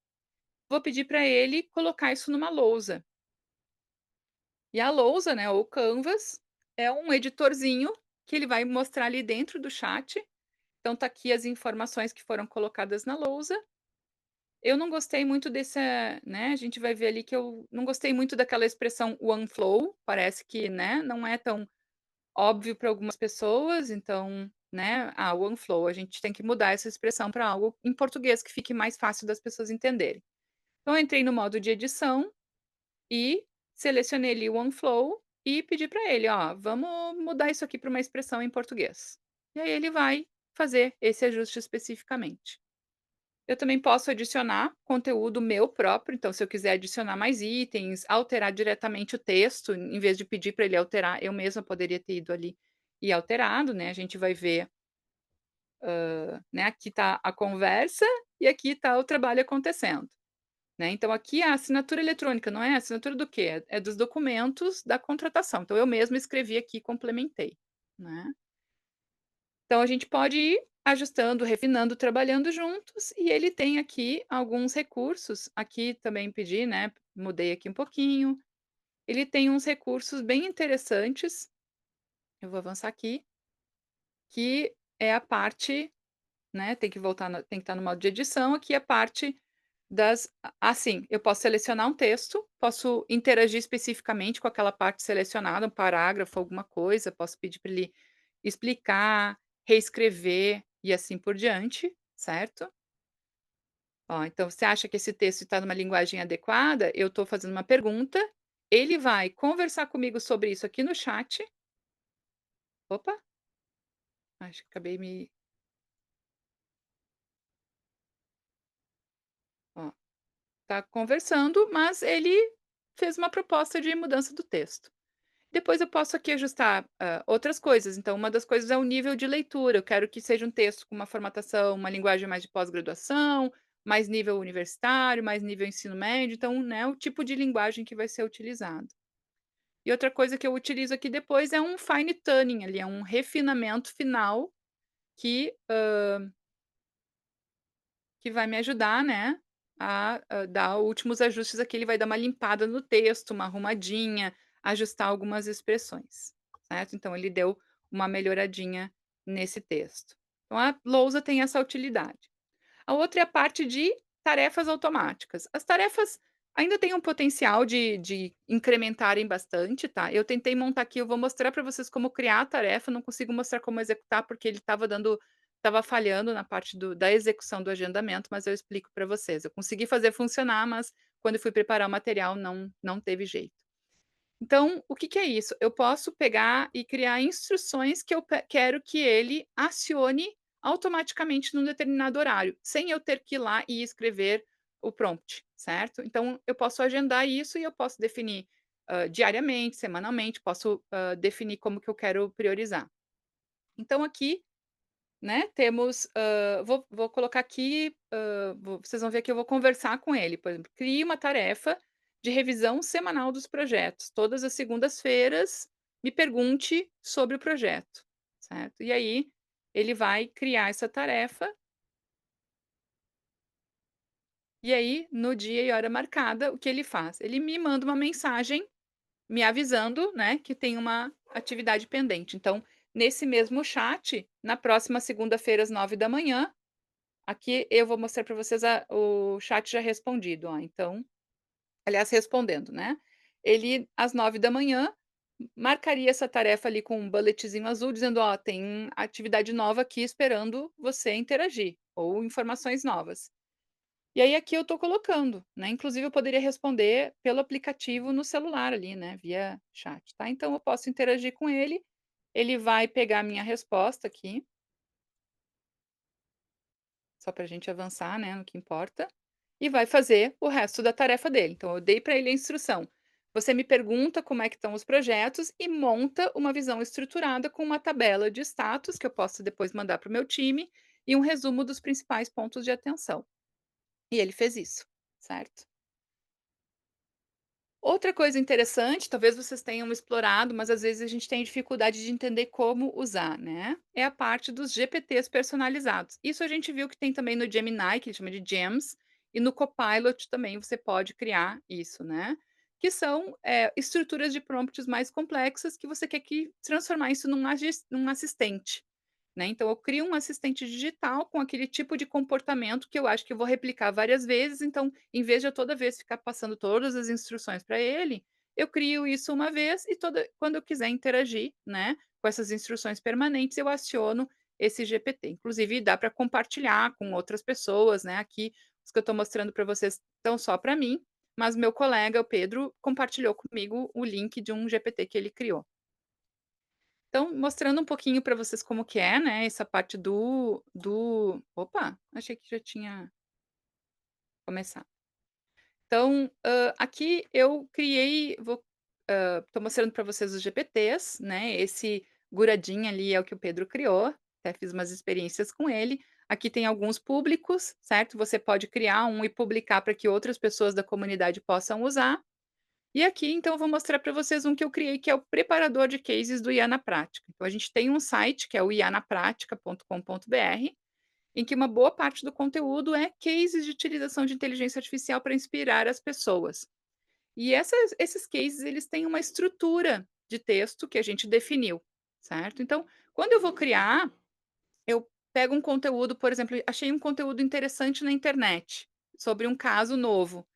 vou pedir para ele colocar isso numa lousa. E a lousa, né, ou Canvas, é um editorzinho que ele vai mostrar ali dentro do chat. Então tá aqui as informações que foram colocadas na lousa. Eu não gostei muito dessa, né, a gente vai ver ali que eu não gostei muito daquela expressão one flow, parece que, né, não é tão óbvio para algumas pessoas, então, né, one flow, a gente tem que mudar essa expressão para algo em português que fique mais fácil das pessoas entenderem. Então eu entrei no modo de edição e selecionei ali o OneFlow e pedi para ele: "Ó, vamos mudar isso aqui para uma expressão em português". E aí ele vai fazer esse ajuste especificamente. Eu também posso adicionar conteúdo meu próprio, então se eu quiser adicionar mais itens, alterar diretamente o texto, em vez de pedir para ele alterar, eu mesma poderia ter ido ali e alterado, né, a gente vai ver, né, aqui está a conversa e aqui está o trabalho acontecendo. Né, então aqui é a assinatura eletrônica, não é assinatura do quê? É dos documentos da contratação, então eu mesma escrevi aqui e complementei, né. Então a gente pode ir ajustando, refinando, trabalhando juntos, e ele tem aqui alguns recursos, aqui também pedi, né, mudei aqui um pouquinho, ele tem uns recursos bem interessantes, eu vou avançar aqui, que é a parte, né, tem que estar no modo de edição, aqui é a parte sim, eu posso selecionar um texto, posso interagir especificamente com aquela parte selecionada, um parágrafo, alguma coisa, posso pedir para ele explicar, reescrever e assim por diante, certo? Ó, então você acha que esse texto está numa linguagem adequada? Eu estou fazendo uma pergunta, ele vai conversar comigo sobre isso aqui no chat. Opa, acho que acabei me ó, tá conversando, mas ele fez uma proposta de mudança do texto. Depois eu posso aqui ajustar, outras coisas, então uma das coisas é o nível de leitura, eu quero que seja um texto com uma formatação, uma linguagem mais de pós-graduação, mais nível universitário, mais nível ensino médio, então, né, o tipo de linguagem que vai ser utilizado. E outra coisa que eu utilizo aqui depois é um fine tuning ali, é um refinamento final que, que vai me ajudar, né, a dar últimos ajustes aqui, ele vai dar uma limpada no texto, uma arrumadinha, ajustar algumas expressões. certo? Então ele deu uma melhoradinha nesse texto. Então a lousa tem essa utilidade. A outra é a parte de tarefas automáticas. As tarefas ainda têm um potencial de incrementarem bastante, tá. Eu tentei montar aqui, eu vou mostrar para vocês como criar a tarefa, não consigo mostrar como executar, porque ele estava falhando na parte da execução do agendamento, mas eu explico para vocês. Eu consegui fazer funcionar, mas quando eu fui preparar o material não teve jeito. Então, o que que é isso? Eu posso pegar e criar instruções que eu quero que ele acione automaticamente num determinado horário, sem eu ter que ir lá e escrever o prompt, certo? Então, eu posso agendar isso e eu posso definir diariamente, semanalmente, posso definir como que eu quero priorizar. Então, aqui, né, temos, vou colocar aqui, vocês vão ver que eu vou conversar com ele, por exemplo, crie uma tarefa de revisão semanal dos projetos. Todas as segundas-feiras, me pergunte sobre o projeto, certo? E aí, ele vai criar essa tarefa, e aí, no dia e hora marcada, o que ele faz? Ele me manda uma mensagem me avisando, né, que tem uma atividade pendente. Então, nesse mesmo chat, na próxima segunda-feira, às 9 da manhã. Aqui eu vou mostrar para vocês o chat já respondido, ó, então aliás, respondendo, né. Ele, às 9 da manhã marcaria essa tarefa ali com um bulletzinho azul dizendo: "Ó, tem atividade nova aqui esperando você interagir", ou informações novas. E aí aqui eu estou colocando, né, inclusive eu poderia responder pelo aplicativo no celular ali, né, via chat, tá. Então eu posso interagir com ele, ele vai pegar a minha resposta aqui, só para a gente avançar, né, no que importa, e vai fazer o resto da tarefa dele. Então eu dei para ele a instrução. Você me pergunta como é que estão os projetos e monta uma visão estruturada com uma tabela de status que eu posso depois mandar para o meu time e um resumo dos principais pontos de atenção. E ele fez isso, certo? Outra coisa interessante, talvez vocês tenham explorado, mas às vezes a gente tem dificuldade de entender como usar, né? É a parte dos GPTs personalizados. Isso a gente viu que tem também no Gemini, que ele chama de Gems, e no Copilot também você pode criar isso, né? Que são estruturas de prompts mais complexas que você quer que transformar isso num assistente. Né, então eu crio um assistente digital com aquele tipo de comportamento que eu acho que eu vou replicar várias vezes, então, em vez de eu toda vez ficar passando todas as instruções para ele, eu crio isso uma vez e quando eu quiser interagir, né, com essas instruções permanentes, eu aciono esse GPT. Inclusive dá para compartilhar com outras pessoas, né, aqui os que eu estou mostrando para vocês estão só para mim, mas meu colega, o Pedro, compartilhou comigo o link de um GPT que ele criou. Então, mostrando um pouquinho para vocês como que é, né, essa parte do opa, achei que já tinha começado. Então, aqui eu criei tô mostrando para vocês os GPTs, né, esse Guradinha ali é o que o Pedro criou, até fiz umas experiências com ele. Aqui tem alguns públicos, certo? Você pode criar um e publicar para que outras pessoas da comunidade possam usar. E aqui, então, eu vou mostrar para vocês um que eu criei, que é o preparador de cases do IA na Prática. Então, a gente tem um site, que é o ianapratica.com.br, em que uma boa parte do conteúdo é cases de utilização de inteligência artificial para inspirar as pessoas. E esses cases, eles têm uma estrutura de texto que a gente definiu, certo? Então, quando eu vou criar, eu pego um conteúdo, por exemplo, achei um conteúdo interessante na internet sobre um caso novo.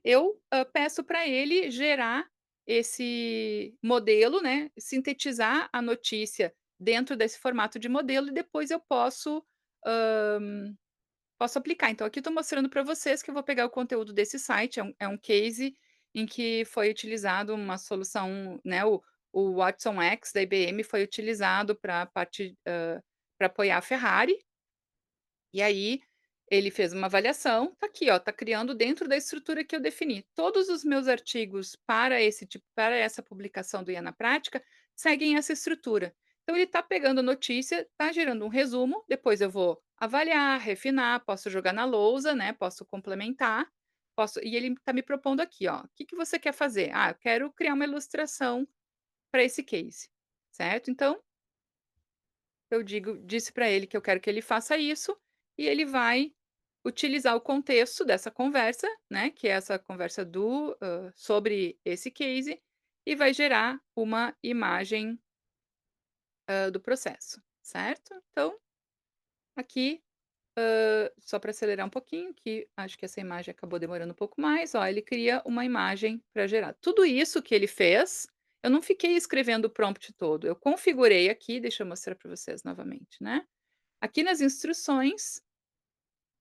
Eu, peço para ele gerar esse modelo, né, sintetizar a notícia dentro desse formato de modelo e depois eu posso aplicar. Então aqui estou mostrando para vocês que eu vou pegar o conteúdo desse site, é um case em que foi utilizado uma solução, né, o Watson X da IBM foi utilizado para a parte, pra apoiar a Ferrari, e aí, ele fez uma avaliação, tá aqui ó, tá criando dentro da estrutura que eu defini. Todos os meus artigos para essa publicação do IA na Prática, seguem essa estrutura. Então ele tá pegando a notícia, tá gerando um resumo, depois eu vou avaliar, refinar, posso jogar na lousa, né, posso complementar, e ele tá me propondo aqui ó, o que que você quer fazer? Ah, eu quero criar uma ilustração para esse case, certo? Então eu disse para ele que eu quero que ele faça isso, e ele vai utilizar o contexto dessa conversa, né, que é essa conversa sobre esse case, e vai gerar uma imagem, do processo, certo? Então, aqui, só para acelerar um pouquinho, que acho que essa imagem acabou demorando um pouco mais, ó, ele cria uma imagem para gerar. Tudo isso que ele fez, eu não fiquei escrevendo o prompt todo, eu configurei aqui, deixa eu mostrar para vocês novamente, né. Aqui nas instruções,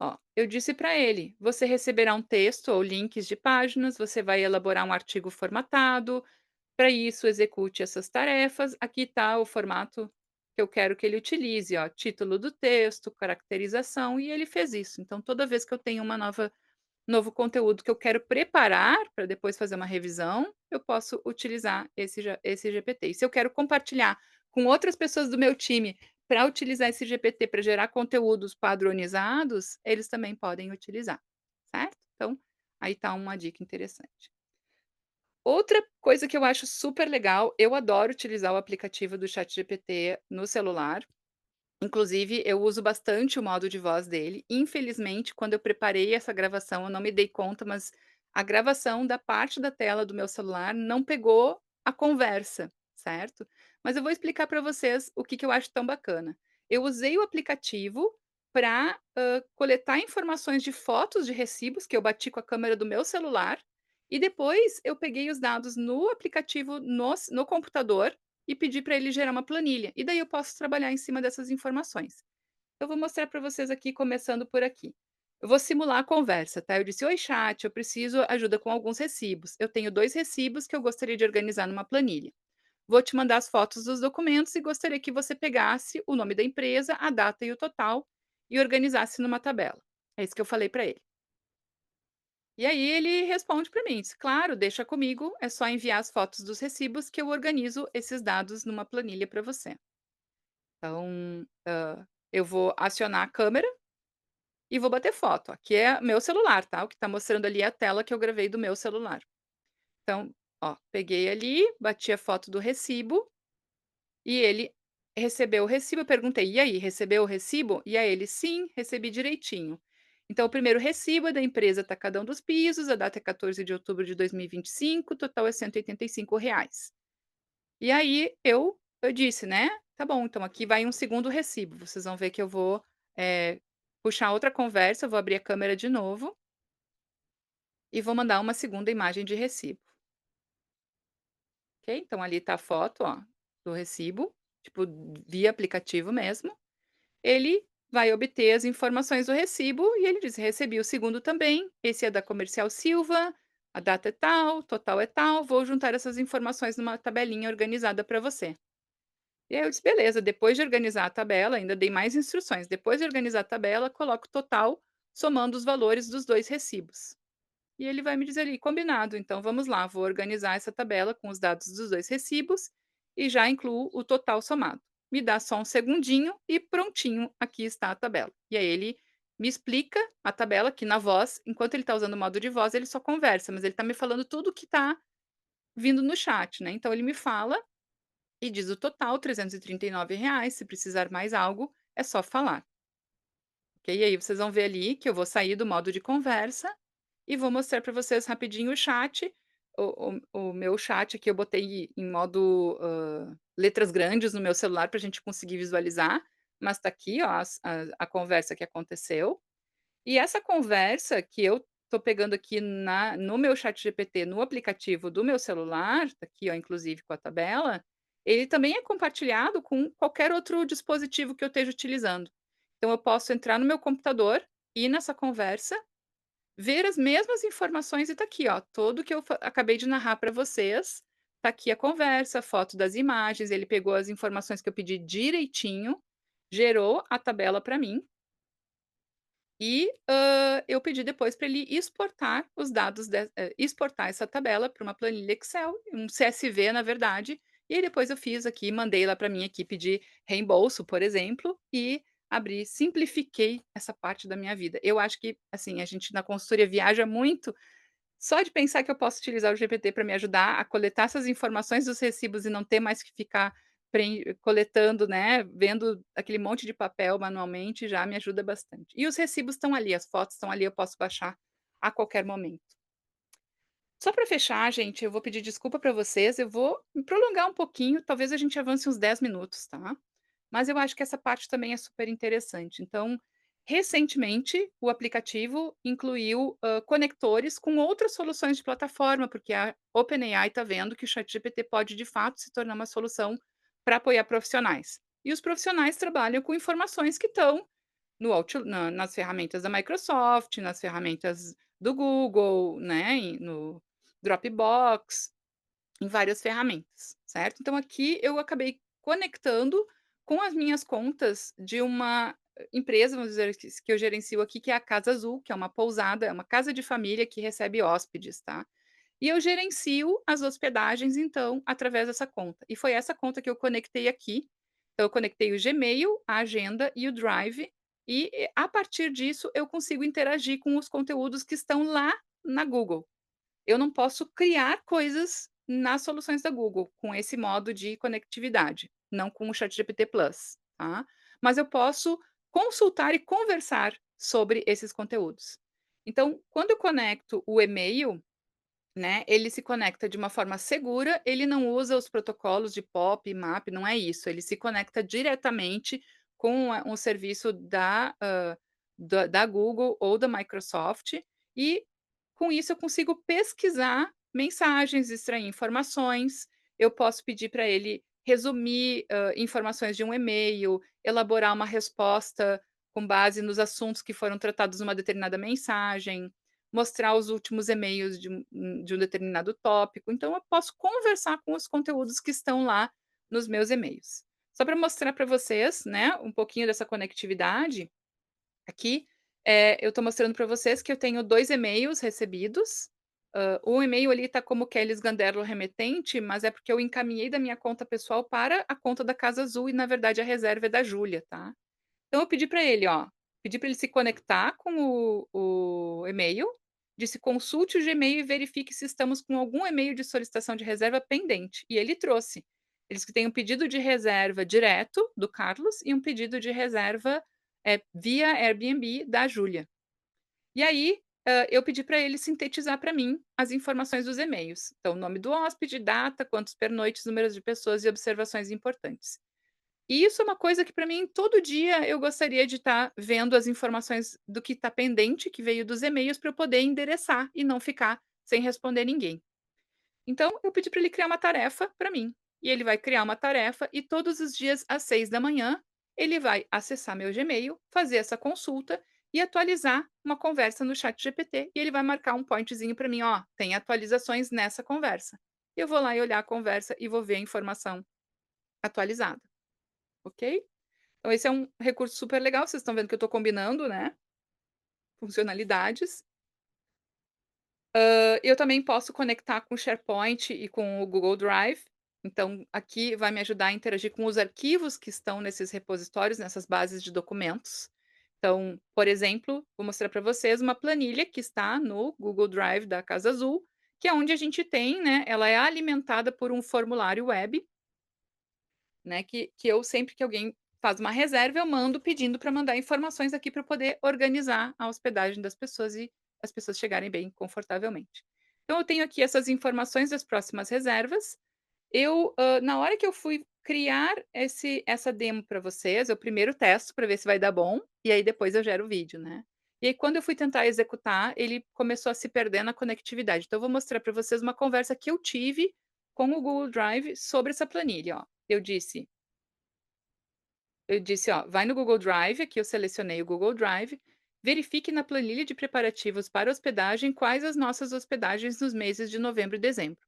ó, eu disse para ele: "Você receberá um texto ou links de páginas, você vai elaborar um artigo formatado, para isso execute essas tarefas, aqui está o formato que eu quero que ele utilize, ó, título do texto, caracterização", e ele fez isso. Então toda vez que eu tenho uma novo conteúdo que eu quero preparar para depois fazer uma revisão, eu posso utilizar esse GPT. E se eu quero compartilhar com outras pessoas do meu time para utilizar esse GPT para gerar conteúdos padronizados, eles também podem utilizar, certo? Então, aí está uma dica interessante. Outra coisa que eu acho super legal, eu adoro utilizar o aplicativo do ChatGPT no celular. Inclusive, eu uso bastante o modo de voz dele. Infelizmente, quando eu preparei essa gravação, eu não me dei conta, mas a gravação da parte da tela do meu celular não pegou a conversa, certo? Mas eu vou explicar para vocês o que que eu acho tão bacana. Eu usei o aplicativo para coletar informações de fotos de recibos que eu bati com a câmera do meu celular e depois eu peguei os dados no aplicativo no computador e pedir para ele gerar uma planilha, e daí eu posso trabalhar em cima dessas informações. Eu vou mostrar para vocês aqui, começando por aqui. Eu vou simular a conversa, tá? Eu disse: "Oi, chat, eu preciso ajuda com alguns recibos. Eu tenho 2 recibos que eu gostaria de organizar numa planilha. Vou te mandar as fotos dos documentos e gostaria que você pegasse o nome da empresa, a data e o total e organizasse numa tabela". É isso que eu falei para ele. E aí ele responde para mim, diz: "Claro, deixa comigo, é só enviar as fotos dos recibos que eu organizo esses dados numa planilha para você". Então, eu vou acionar a câmera e vou bater foto. Aqui é meu celular, tá, o que está mostrando ali é a tela que eu gravei do meu celular. Então, ó, peguei ali, bati a foto do recibo e ele recebeu o recibo. Eu perguntei: "E aí, recebeu o recibo?" E aí ele: "Sim, recebi direitinho". Então o primeiro recibo é da empresa Atacadão dos Pisos, a data é 14 de outubro de 2025, o total é R$ 185. E aí eu disse, né: "Tá bom, então aqui vai um segundo recibo, vocês vão ver que eu vou, puxar outra conversa, eu vou abrir a câmera de novo e vou mandar uma segunda imagem de recibo", ok. Então ali tá a foto, ó, do recibo, tipo, via aplicativo mesmo. Ele vai obter as informações do recibo e ele diz: "Recebi o segundo também, esse é da Comercial Silva, a data é tal, total é tal, vou juntar essas informações numa tabelinha organizada para você". E aí eu disse: "Beleza", depois de organizar a tabela, ainda dei mais instruções, depois de organizar a tabela, coloca o total somando os valores dos 2 recibos. E ele vai me dizer ali: "Combinado, então vamos lá, vou organizar essa tabela com os dados dos 2 recibos e já incluo o total somado. Me dá só um segundinho e prontinho, aqui está a tabela". E aí ele me explica a tabela, que na voz, enquanto ele está usando o modo de voz, ele só conversa, mas ele está me falando tudo que está vindo no chat, né. Então ele me fala e diz o total, R$ 339. Se precisar mais algo, é só falar, ok? E aí vocês vão ver ali que eu vou sair do modo de conversa e vou mostrar para vocês rapidinho o chat. O meu chat aqui eu botei em modo, letras grandes no meu celular para a gente conseguir visualizar, mas tá aqui, ó, a conversa que aconteceu. E essa conversa que eu tô pegando aqui no meu chat GPT no aplicativo do meu celular, tá aqui, ó, inclusive com a tabela, ele também é compartilhado com qualquer outro dispositivo que eu esteja utilizando. Então eu posso entrar no meu computador, ir nessa conversa, ver as mesmas informações e tá aqui, ó, tudo que eu acabei de narrar para vocês, tá aqui a conversa, foto das imagens, ele pegou as informações que eu pedi direitinho, gerou a tabela para mim. E, eu pedi depois para ele exportar os dados exportar essa tabela para uma planilha Excel, um CSV na verdade, e aí depois eu fiz aqui, mandei lá para minha equipe de reembolso, por exemplo, e abri simplifiquei essa parte da minha vida. Eu acho que, assim, a gente na consultoria viaja muito, só de pensar que eu posso utilizar o GPT para me ajudar a coletar essas informações dos recibos e não ter mais que ficar coletando, né, vendo aquele monte de papel manualmente, já me ajuda bastante. E os recibos estão ali, as fotos estão ali, eu posso baixar a qualquer momento. Só para fechar, gente, eu vou pedir desculpa para vocês, eu vou me prolongar um pouquinho, talvez a gente avance uns 10 minutos, tá? Mas eu acho que essa parte também é super interessante. Então, recentemente, o aplicativo incluiu, conectores com outras soluções de plataforma, porque a OpenAI está vendo que o ChatGPT pode, de fato, se tornar uma solução para apoiar profissionais. E os profissionais trabalham com informações que estão no nas ferramentas da Microsoft, nas ferramentas do Google, né, no Dropbox, em várias ferramentas, certo? Então aqui eu acabei conectando com as minhas contas de uma empresa, vamos dizer, que eu gerencio aqui, que é a Casa Azul, que é uma pousada, é uma casa de família que recebe hóspedes, tá? E eu gerencio as hospedagens, então, através dessa conta. E foi essa conta que eu conectei aqui. Então, eu conectei o Gmail, a agenda e o Drive, e a partir disso eu consigo interagir com os conteúdos que estão lá na Google. Eu não posso criar coisas nas soluções da Google com esse modo de conectividade, não com o ChatGPT Plus, tá? Mas eu posso consultar e conversar sobre esses conteúdos. Então, quando eu conecto o e-mail, né, ele se conecta de uma forma segura, ele não usa os protocolos de POP, MAP, não é isso, ele se conecta diretamente com um serviço da Google ou da Microsoft, e com isso eu consigo pesquisar mensagens, extrair informações, eu posso pedir para ele resumir, informações de um e-mail, elaborar uma resposta com base nos assuntos que foram tratados numa determinada mensagem, mostrar os últimos e-mails de um determinado tópico, então eu posso conversar com os conteúdos que estão lá nos meus e-mails. Só para mostrar para vocês, né, um pouquinho dessa conectividade, aqui, eu estou mostrando para vocês que eu tenho 2 e-mails recebidos, um e-mail ali está como Kellis Ganderlo remetente, mas é porque eu encaminhei da minha conta pessoal para a conta da Casa Azul e na verdade a reserva é da Júlia, tá? Então eu pedi para ele, ó, pedi para ele se conectar com o e-mail, disse: "Consulte o Gmail e verifique se estamos com algum e-mail de solicitação de reserva pendente", e ele trouxe. Eles que têm um pedido de reserva direto do Carlos e um pedido de reserva, via Airbnb da Júlia. E aí, eu pedi para ele sintetizar para mim as informações dos e-mails. Então, nome do hóspede, data, quantos pernoites, números de pessoas e observações importantes. E isso é uma coisa que para mim todo dia eu gostaria de estar vendo as informações do que está pendente, que veio dos e-mails, para eu poder endereçar e não ficar sem responder ninguém. Então eu pedi para ele criar uma tarefa para mim, e ele vai criar uma tarefa e todos os dias às 6 da manhã ele vai acessar meu Gmail, fazer essa consulta e atualizar uma conversa no chat GPT, e ele vai marcar um pointzinho para mim: "Ó, tem atualizações nessa conversa". Eu vou lá e olhar a conversa e vou ver a informação atualizada, ok? Então esse é um recurso super legal, vocês estão vendo que eu estou combinando, né, funcionalidades. Eu também posso conectar com o SharePoint e com o Google Drive, então aqui vai me ajudar a interagir com os arquivos que estão nesses repositórios, nessas bases de documentos. Então, por exemplo, vou mostrar para vocês uma planilha que está no Google Drive da Casa Azul, que é onde a gente tem, né, ela é alimentada por um formulário web, né, que eu sempre que alguém faz uma reserva, eu mando pedindo para mandar informações aqui para eu poder organizar a hospedagem das pessoas e as pessoas chegarem bem confortavelmente. Então eu tenho aqui essas informações das próximas reservas. Na hora que eu fui criar essa demo para vocês, eu primeiro testo para ver se vai dar bom, e aí depois eu gero o vídeo, né. E aí quando eu fui tentar executar, ele começou a se perder na conectividade. Então eu vou mostrar para vocês uma conversa que eu tive com o Google Drive sobre essa planilha, ó. Eu disse: "Ó, vai no Google Drive", aqui eu selecionei o Google Drive, "verifique na planilha de preparativos para hospedagem quais as nossas hospedagens nos meses de novembro e dezembro".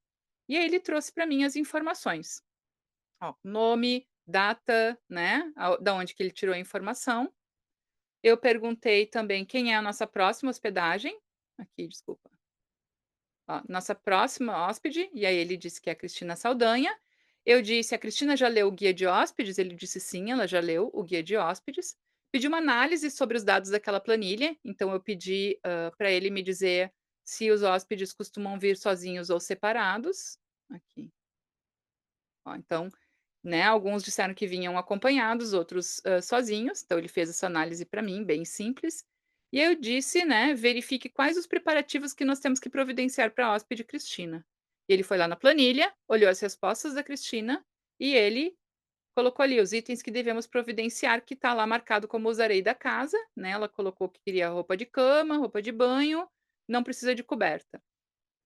E aí ele trouxe para mim as informações. Ó, nome, data, né, da onde que ele tirou a informação. Eu perguntei também quem é a nossa próxima hospedagem. Aqui, desculpa. Ó, nossa próxima hóspede, e aí ele disse que é a Cristina Saldanha. Eu disse: "A Cristina já leu o guia de hóspedes?" Ele disse: "Sim, ela já leu o guia de hóspedes". Pedi uma análise sobre os dados daquela planilha, então eu pedi, pra ele me dizer se os hóspedes costumam vir sozinhos ou separados. Aqui, ó, então, né, alguns disseram que vinham acompanhados, outros, sozinhos, então ele fez essa análise para mim, bem simples. E aí eu disse, né: "Verifique quais os preparativos que nós temos que providenciar para a hóspede Cristina". E ele foi lá na planilha, olhou as respostas da Cristina e ele colocou ali os itens que devemos providenciar, que está lá marcado como usarei da casa, né, ela colocou que queria roupa de cama, roupa de banho, não precisa de coberta.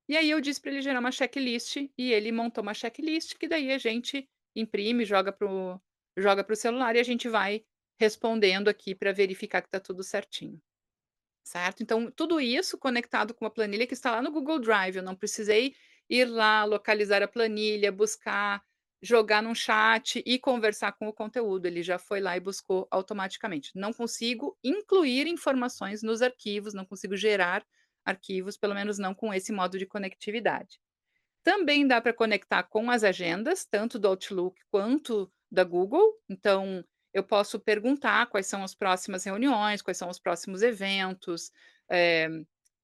E aí eu disse para ele gerar uma checklist e ele montou uma checklist que daí a gente imprime, joga para o celular e a gente vai respondendo aqui para verificar que está tudo certinho. Certo? Então, tudo isso conectado com uma planilha que está lá no Google Drive, eu não precisei ir lá, localizar a planilha, buscar, jogar num chat e conversar com o conteúdo, ele já foi lá e buscou automaticamente. Não consigo incluir informações nos arquivos, não consigo gerar arquivos, pelo menos não com esse modo de conectividade. Também dá para conectar com as agendas, tanto do Outlook quanto da Google. Então, eu posso perguntar quais são as próximas reuniões, quais são os próximos eventos, eh,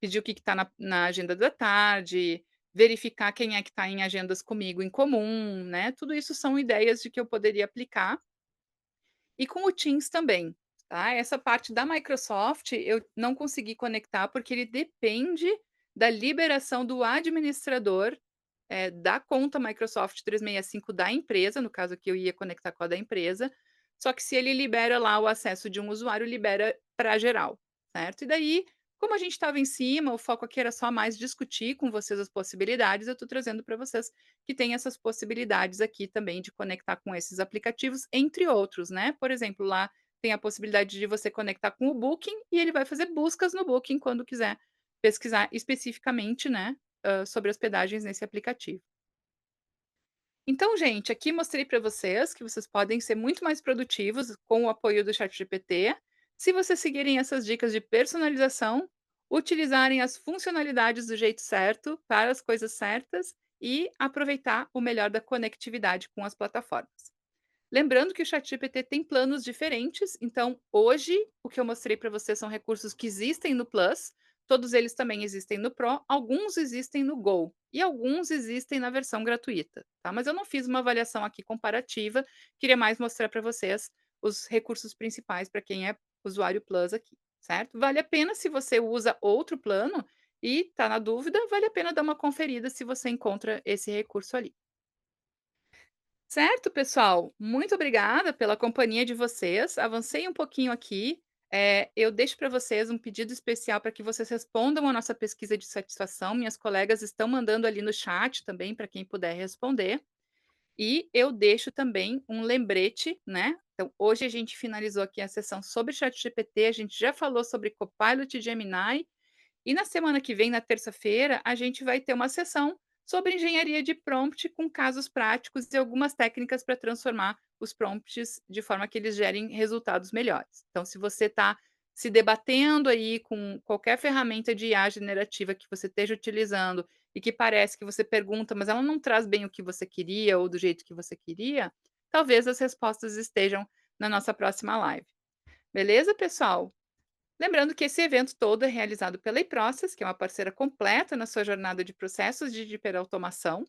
pedir o que está na agenda da tarde, verificar quem é que está em agendas comigo em comum, né? Tudo isso são ideias de que eu poderia aplicar e com o Teams também, tá? Essa parte da Microsoft eu não consegui conectar, porque ele depende da liberação do administrador, da conta Microsoft 365 da empresa, no caso aqui eu ia conectar com a da empresa, só que se ele libera lá o acesso de um usuário, libera para geral, certo? E daí, como a gente estava em cima, o foco aqui era só mais discutir com vocês as possibilidades, eu estou trazendo para vocês que tem essas possibilidades aqui também de conectar com esses aplicativos, entre outros, né. Por exemplo, lá tem a possibilidade de você conectar com o Booking e ele vai fazer buscas no Booking quando quiser pesquisar especificamente, né, sobre hospedagens nesse aplicativo. Então, gente, aqui mostrei para vocês que vocês podem ser muito mais produtivos com o apoio do ChatGPT, se vocês seguirem essas dicas de personalização, utilizarem as funcionalidades do jeito certo, para as coisas certas e aproveitar o melhor da conectividade com as plataformas. Lembrando que o ChatGPT tem planos diferentes, então hoje o que eu mostrei para vocês são recursos que existem no Plus, todos eles também existem no Pro, alguns existem no Go e alguns existem na versão gratuita, tá? Mas eu não fiz uma avaliação aqui comparativa, queria mais mostrar para vocês os recursos principais para quem é usuário Plus aqui, certo? Vale a pena se você usa outro plano e está na dúvida, vale a pena dar uma conferida se você encontra esse recurso ali. Certo, pessoal. Muito obrigada pela companhia de vocês. Avancei um pouquinho aqui. Eu deixo para vocês um pedido especial para que vocês respondam a nossa pesquisa de satisfação. Minhas colegas estão mandando ali no chat também para quem puder responder. E eu deixo também um lembrete, né? Então, hoje a gente finalizou aqui a sessão sobre ChatGPT, a gente já falou sobre Copilot e Gemini, e na semana que vem, na terça-feira, a gente vai ter uma sessão sobre engenharia de prompt com casos práticos e algumas técnicas para transformar os prompts de forma que eles gerem resultados melhores. Então, se você está se debatendo aí com qualquer ferramenta de IA generativa que você esteja utilizando e que parece que você pergunta, mas ela não traz bem o que você queria ou do jeito que você queria, talvez as respostas estejam na nossa próxima live. Beleza, pessoal? Lembrando que esse evento todo é realizado pela iProcess, que é uma parceira completa na sua jornada de processos de hiperautomação.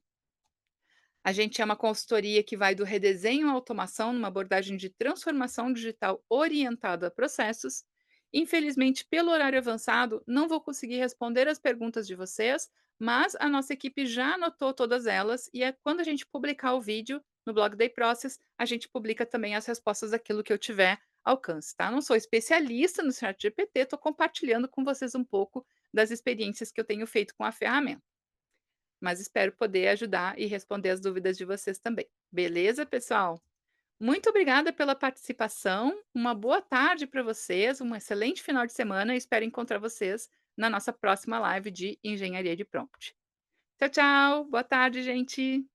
A gente é uma consultoria que vai do redesenho à automação numa abordagem de transformação digital orientada a processos. Infelizmente, pelo horário avançado, não vou conseguir responder as perguntas de vocês, mas a nossa equipe já anotou todas elas e quando a gente publicar o vídeo no blog da iProcess, a gente publica também as respostas daquilo que eu tiver alcance, tá? Não sou especialista no ChatGPT, estou compartilhando com vocês um pouco das experiências que eu tenho feito com a ferramenta. Mas espero poder ajudar e responder as dúvidas de vocês também. Beleza, pessoal? Muito obrigada pela participação. Uma boa tarde para vocês, um excelente final de semana e espero encontrar vocês na nossa próxima live de engenharia de prompt. Tchau, tchau. Boa tarde, gente.